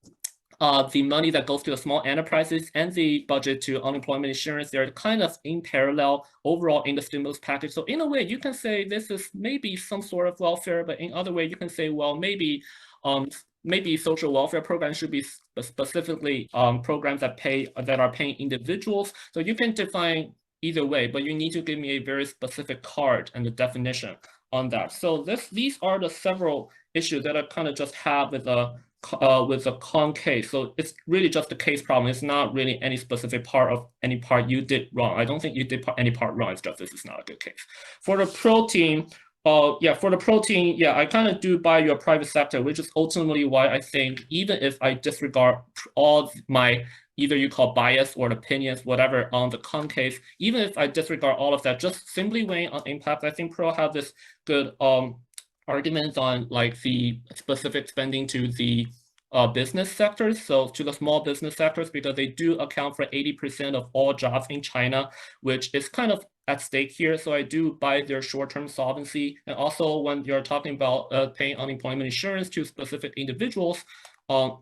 money that goes to the small enterprises and the budget to unemployment insurance, they're kind of in parallel overall in the stimulus package. So in a way, you can say this is maybe some sort of welfare, but in other way, you can say, well, maybe social welfare programs should be specifically programs that are paying individuals. So you can define either way, but you need to give me a very specific card and the definition on that. So these are the several issues that I kind of just have with the con case. So it's really just a case problem. It's not really any specific part of any part you did wrong. I don't think you did any part wrong. It's just this is not a good case. For the protein, I kind of do buy your private sector, which is ultimately why I think even if I disregard all my either you call bias or opinions, whatever, on the con case, even if I disregard all of that, just simply weighing on impact, I think Pro have this good arguments on like the specific spending to the business sectors, so to the small business sectors, because they do account for 80% of all jobs in China, which is kind of at stake here. So I do buy their short-term solvency. And also when you're talking about paying unemployment insurance to specific individuals, I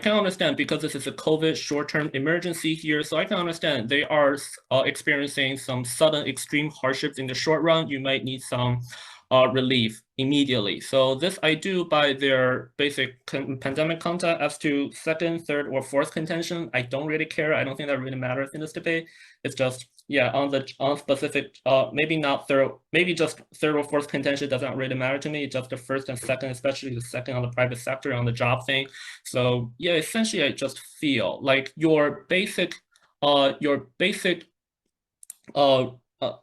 can understand because this is a COVID short-term emergency here. So I can understand they are experiencing some sudden extreme hardships in the short run. You might need some relief immediately. So this I do by their basic pandemic content. As to second, third, or fourth contention, I don't really care. I don't think that really matters in this debate. It's just, yeah, on specific, maybe not third, maybe just third or fourth contention doesn't really matter to me. Just the first and second, especially the second on the private sector, on the job thing. So yeah, essentially I just feel like your basic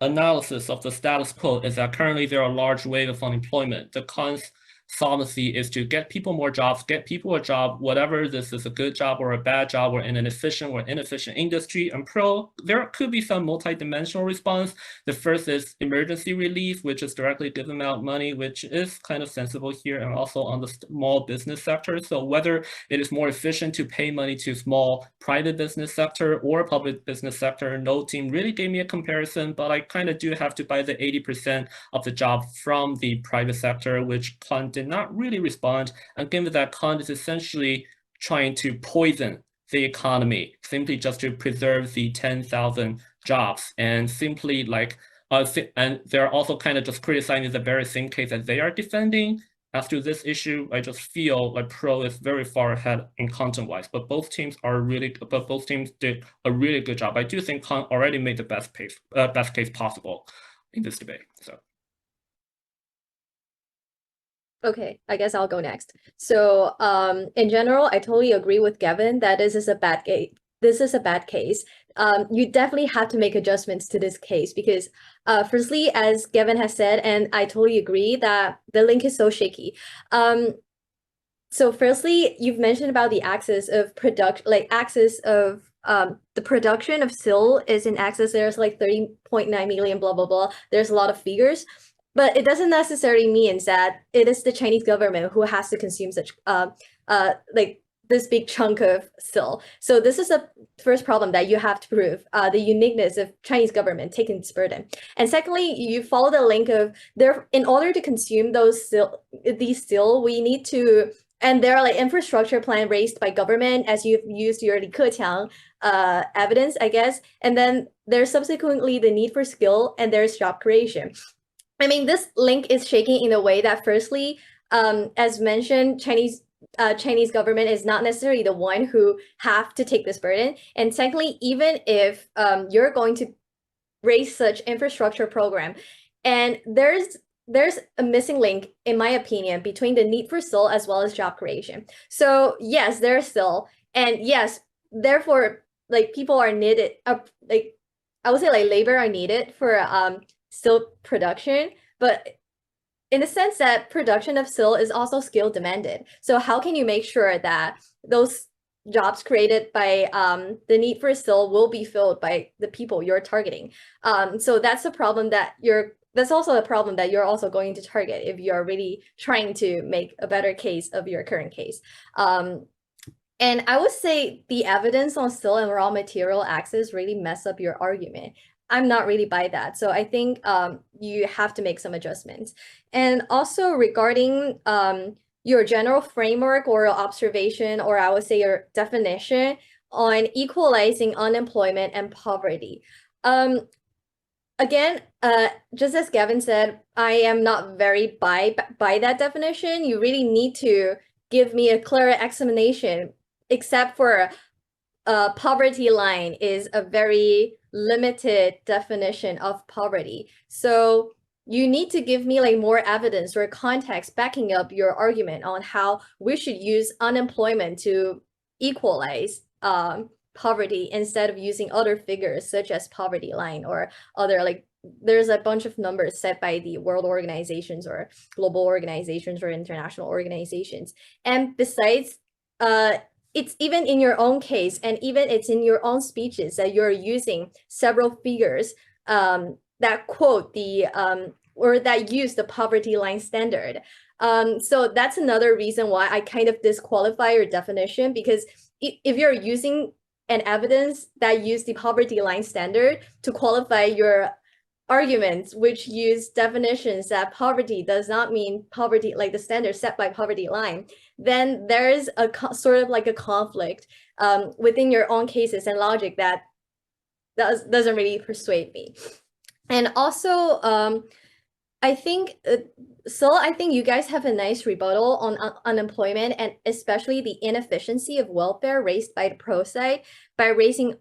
analysis of the status quo is that currently there are a large wave of unemployment. The con's solvency is to get people more jobs, get people a job, whatever this is, a good job or a bad job or in an efficient or inefficient industry. And pro, there could be some multidimensional response. The first is emergency relief, which is directly give them out money, which is kind of sensible here, and also on the small business sector. So whether it is more efficient to pay money to small private business sector or public business sector, no team really gave me a comparison, but I kind of do have to buy the 80% of the job from the private sector, which Khan did not really respond. And given that Khan is essentially trying to poison the economy simply just to preserve the 10,000 jobs, and simply like, and they're also kind of just criticizing the very same case that they are defending. As to this issue, I just feel like pro is very far ahead in content-wise, but both teams did a really good job. I do think Khan already made the best case possible in this debate. So. Okay, I guess I'll go next. So, in general, I totally agree with Gavin that this is a bad case. This is a bad case. You definitely have to make adjustments to this case because, firstly, as Gavin has said, and I totally agree that the link is so shaky. So firstly, you've mentioned about the axis of production, like axis of the production of SIL is in axis. There's like 30.9 million, blah, blah, blah. There's a lot of figures. But it doesn't necessarily mean that it is the Chinese government who has to consume such like this big chunk of SIL. So this is the first problem that you have to prove, the uniqueness of Chinese government taking this burden. And secondly, you follow the link of there in order to consume these SIL, we need to, and there are like infrastructure plan raised by government as you've used your Li Keqiang evidence, I guess. And then there's subsequently the need for skill and there's job creation. I mean, this link is shaking in a way that firstly, as mentioned, Chinese government is not necessarily the one who have to take this burden. And secondly, even if you're going to raise such infrastructure program, and there's a missing link, in my opinion, between the need for SIL as well as job creation. So yes, there's SIL, and yes, therefore, like people are needed, like I would say like labor are needed for SIL production, but in the sense that production of SIL is also skill demanded. So how can you make sure that those jobs created by the need for SIL will be filled by the people you're targeting? So that's a problem that's also a problem that you're also going to target if you're really trying to make a better case of your current case. And I would say the evidence on SIL and raw material axis really mess up your argument. I'm not really by that. So I think you have to make some adjustments. And also regarding your general framework or observation, or I would say your definition on equalizing unemployment and poverty. Again, just as Gavin said, I am not very by that definition. You really need to give me a clearer explanation, except for poverty line is a very limited definition of poverty. So you need to give me like more evidence or context backing up your argument on how we should use unemployment to equalize poverty instead of using other figures such as poverty line or other, like there's a bunch of numbers set by the world organizations or global organizations or international organizations. And besides, it's even in your own case, and even it's in your own speeches that you're using several figures that quote the or that use the poverty line standard. So that's another reason why I kind of disqualify your definition, because if you're using an evidence that use the poverty line standard to qualify your arguments, which use definitions that poverty does not mean poverty, like the standard set by poverty line, then there is a sort of like a conflict within your own cases and logic that doesn't really persuade me. And also, I think you guys have a nice rebuttal on unemployment and especially the inefficiency of welfare raised by the pro side by raising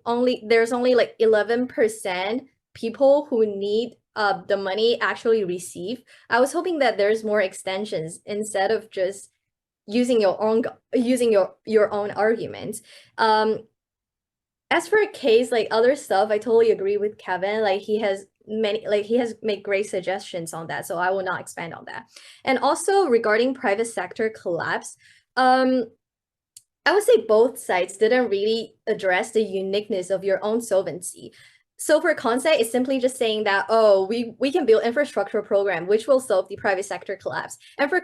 there's only like 11% people who need the money actually receive. I was hoping that there's more extensions instead of just using your own arguments. As for a case like other stuff, I totally agree with Kevin. Like he has made great suggestions on that, so I will not expand on that. And also regarding private sector collapse, I would say both sides didn't really address the uniqueness of your own solvency. So for Conseil, it's simply just saying that, oh, we can build infrastructure program which will solve the private sector collapse. And for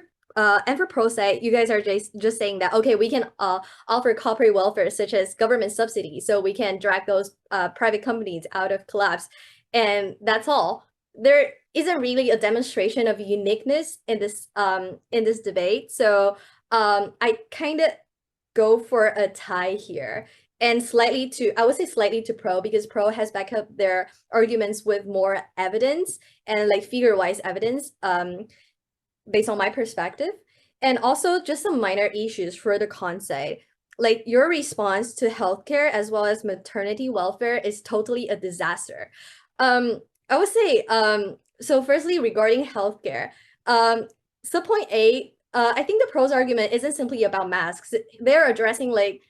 ProSci, you guys are just saying that, okay, we can offer corporate welfare such as government subsidies, so we can drag those private companies out of collapse, and that's all. There isn't really a demonstration of uniqueness in this debate, so I kind of go for a tie here, and I would say slightly to Pro, because Pro has backed up their arguments with more evidence and like figure-wise evidence based on my perspective. And also just some minor issues for the Conseil. Like your response to healthcare as well as maternity welfare is totally a disaster. I would say, so firstly, regarding healthcare, subpoint A, I think the Pro's argument isn't simply about masks. They're addressing like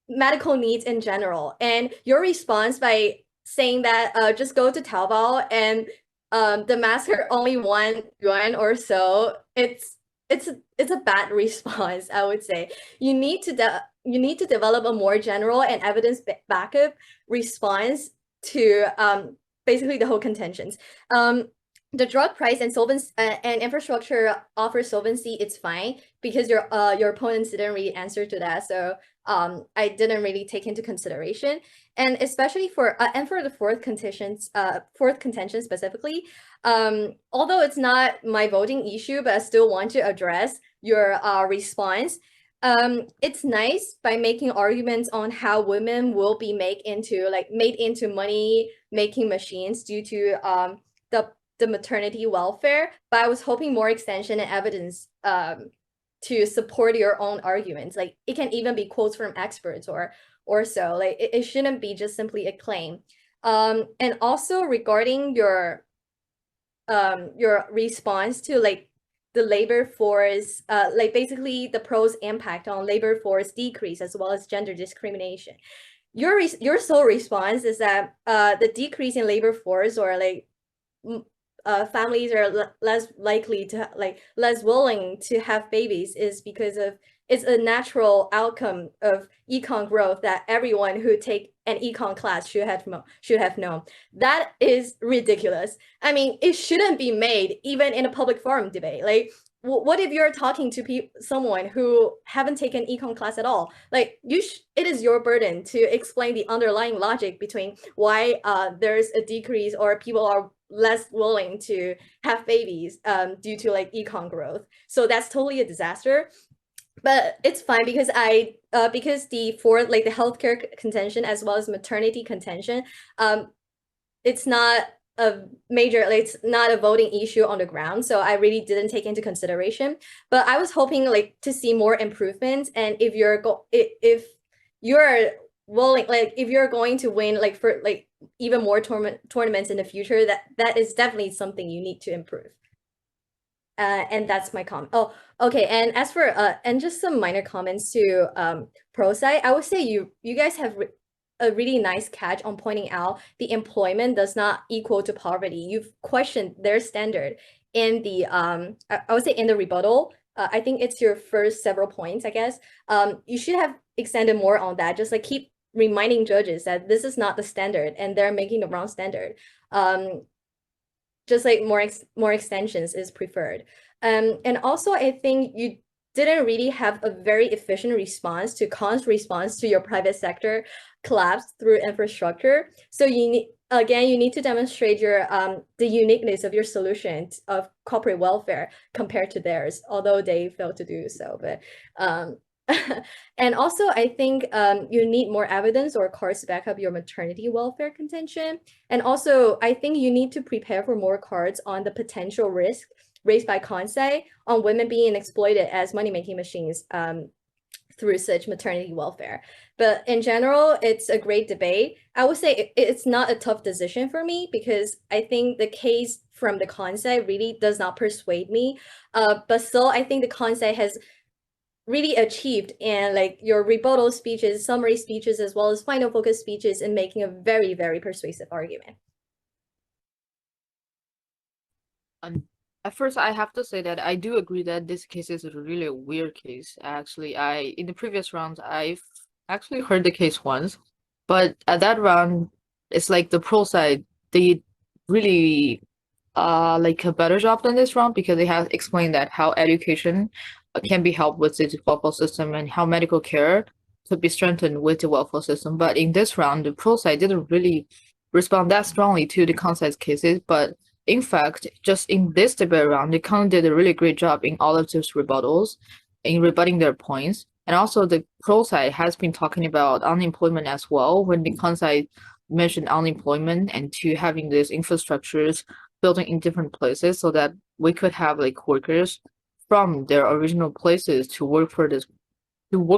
medical needs in general. And your response by saying that just go to Taobao and the masks are only 1 yuan or so, it's a bad response, I would say. You need to develop a more general and evidence backup response to basically the whole contentions. The drug price and solvency and infrastructure offer solvency, it's fine because your opponents didn't really answer to that, so I didn't really take into consideration. And especially for the fourth contention specifically, although it's not my voting issue, but I still want to address your response. It's nice by making arguments on how women will be made into money making machines due to the maternity welfare, but I was hoping more extension and evidence to support your own arguments. Like it can even be quotes from experts or so. Like it shouldn't be just simply a claim. And also regarding your response to like the labor force, like basically the Pro's impact on labor force decrease as well as gender discrimination. Your sole response is that the decrease in labor force or like families are less likely to less willing to have babies is because of it's a natural outcome of econ growth that everyone who take an econ class should have known. That is ridiculous. I mean, it shouldn't be made even in a public forum debate. Like, what if you're talking to someone who haven't taken econ class at all? Like, it is your burden to explain the underlying logic between why there's a decrease or people are less willing to have babies due to like econ growth. So that's totally a disaster. But it's fine because because the healthcare contention as well as maternity contention, it's not a major, like it's not a voting issue on the ground, so I really didn't take into consideration. But I was hoping like to see more improvements, and if you're willing, like if you're going to win like for like even more tournaments in the future, that is definitely something you need to improve. And that's my comment. Oh, okay. And as for and just some minor comments to ProSci, I would say you guys have a really nice catch on pointing out the employment does not equal to poverty. You've questioned their standard in the I would say in the rebuttal. I think it's your first several points, I guess. You should have extended more on that. Just like keep reminding judges that this is not the standard and they're making the wrong standard. Just like more extensions is preferred. And also I think you didn't really have a very efficient response to Khan's response to your private sector collapse through infrastructure. So you need to demonstrate your the uniqueness of your solution of corporate welfare compared to theirs, although they failed to do so. But and also I think you need more evidence or cards to back up your maternity welfare contention. And also I think you need to prepare for more cards on the potential risk raised by Conseil on women being exploited as money-making machines through such maternity welfare. But in general, it's a great debate. I would say it's not a tough decision for me because I think the case from the Conseil really does not persuade me. But still, I think the Conseil has really achieved in like your rebuttal speeches, summary speeches, as well as final focus speeches in making a very, very persuasive argument. At first, I have to say that I do agree that this case is a really weird case. Actually, in the previous rounds, I've actually heard the case once, but at that round, it's like the pro side, they really like a better job than this round because they have explained that how education can be helped with the welfare system and how medical care could be strengthened with the welfare system. But in this round, the pro side didn't really respond that strongly to the con side's cases, but in fact, just in this debate round, the con did a really great job in all of those rebuttals, in rebutting their points. And also the pro side has been talking about unemployment as well, when the con side mentioned unemployment and to having these infrastructures building in different places so that we could have like workers from their original places to work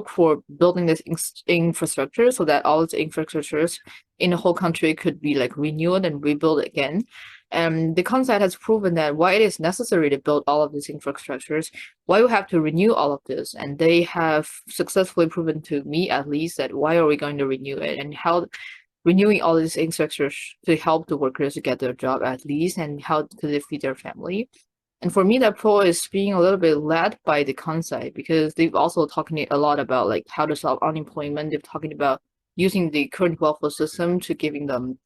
for building this infrastructure so that all the infrastructures in the whole country could be like renewed and rebuilt again. And the concept has proven that why it is necessary to build all of these infrastructures, why we have to renew all of this. And they have successfully proven to me at least that why are we going to renew it and how renewing all these infrastructures to help the workers to get their job at least and how could they feed their family. And for me, that pro is being a little bit led by the con side because they've also talking a lot about like how to solve unemployment. They're talking about using the current welfare system to giving them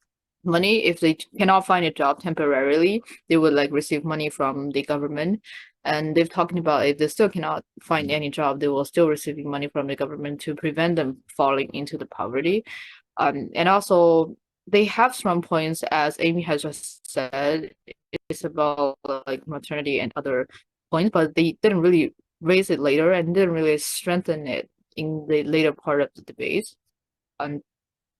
money. If they cannot find a job temporarily, they would like receive money from the government. And they've talking about if they still cannot find any job, they will still receiving money from the government to prevent them falling into the poverty. And also they have strong points, as Amy has just said, it's about like maternity and other points, but they didn't really raise it later and didn't really strengthen it in the later part of the debate.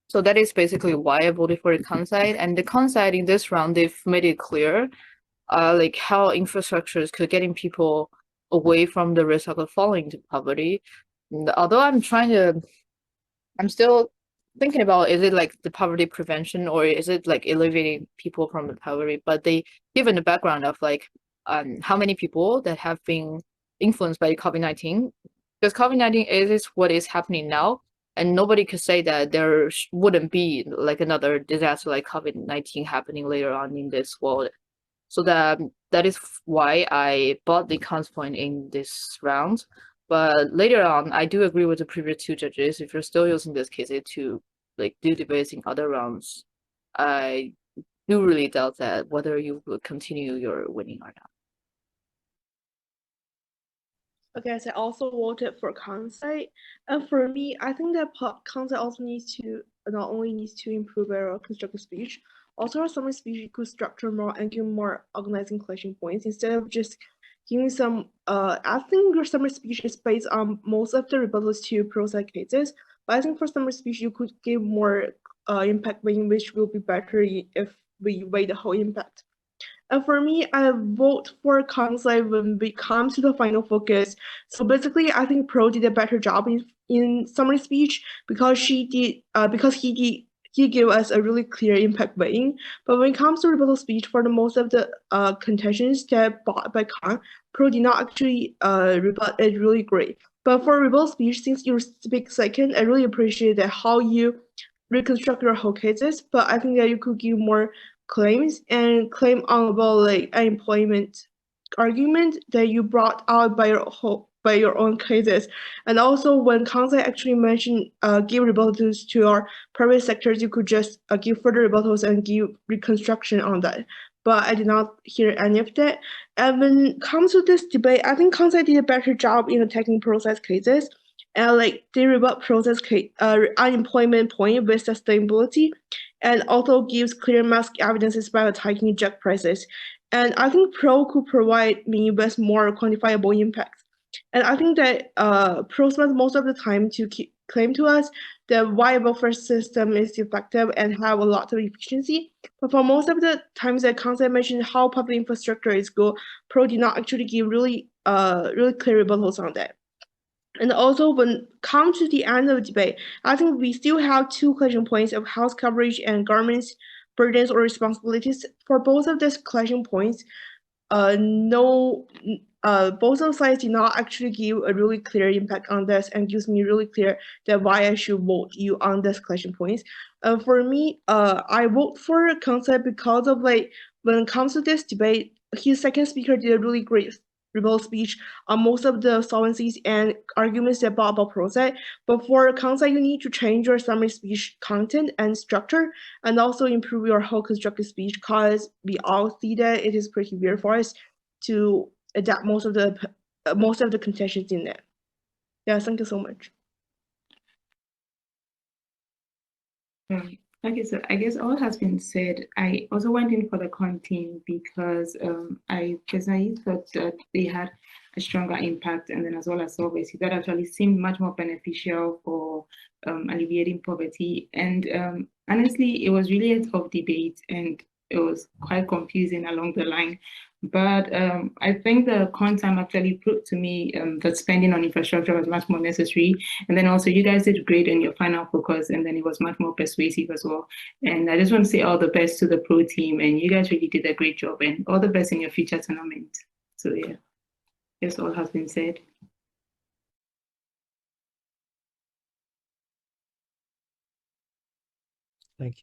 So that is basically why I voted for the con side. And the con side in this round, they've made it clear, like how infrastructures could getting people away from the risk of falling into poverty. And although I'm still thinking about is it like the poverty prevention or is it like alleviating people from the poverty? But they given the background of like how many people that have been influenced by COVID-19, because COVID-19 is what is happening now, and nobody could say that there wouldn't be like another disaster like COVID-19 happening later on in this world. So that is why I bought the cons point in this round. But later on, I do agree with the previous two judges. If you're still using this case to like do debates in other rounds, I do really doubt that whether you will continue your winning or not. Okay, so I also voted for Kansai. And for me, I think that Kansai also not only needs to improve our constructive speech, also our summary speech could structure more and give more organizing collection points instead of just giving some. I think your summary speech is based on most of the rebuttals to pro side cases, but I think for summary speech you could give more impact weighting, which will be better if we weigh the whole impact. And for me, I vote for Kansai when it comes to the final focus. So basically, I think Pro did a better job in summary speech because he gave us a really clear impact weighting. But when it comes to rebuttal speech, for the most of the contentions that bought by Khan, Pro did not actually rebut it really great. But for rebuttal speech, since you speak second, I really appreciate that how you reconstruct your whole cases. But I think that you could give more claims and claim on about like unemployment argument that you brought out by your own cases. And also when Kansai actually mentioned give rebuttals to our private sectors, you could just give further rebuttals and give reconstruction on that. But I did not hear any of that. And when it comes to this debate, I think Kansai did a better job in attacking process cases. And like they rebut process case, unemployment point with sustainability, and also gives clear mask evidences by attacking drug prices. And I think Pro could provide me with more quantifiable impact. And I think that Pro spends most of the time to claim to us that why welfare system is effective and have a lot of efficiency. But for most of the times that Concept mentioned how public infrastructure is good, Pro did not actually give really clear rebuttals on that. And also, when it comes to the end of the debate, I think we still have two collection points of house coverage and government's burdens or responsibilities. For both of these collection points, both of sides did not actually give a really clear impact on this and gives me really clear that why I should vote you on this collection points. For me, I vote for Concept because of like when it comes to this debate, his second speaker did a really great rebuttal speech on most of the solvencies and arguments they brought about pro-side. But for con-side, you need to change your summary speech content and structure, and also improve your whole constructive speech, because we all see that it is pretty weird for us to adapt most of the contentions in it. Yeah, thank you so much. Okay, so I guess all has been said. I also went in for the con team because I personally thought that they had a stronger impact, and then as well as solvency, that actually seemed much more beneficial for alleviating poverty. And honestly, it was really a tough debate, and it was quite confusing along the line. But I think the con time actually proved to me that spending on infrastructure was much more necessary. And then also you guys did great in your final focus, and then it was much more persuasive as well. And I just want to say all the best to the pro team, and you guys really did a great job, and all the best in your future tournament. So yeah, that's all has been said.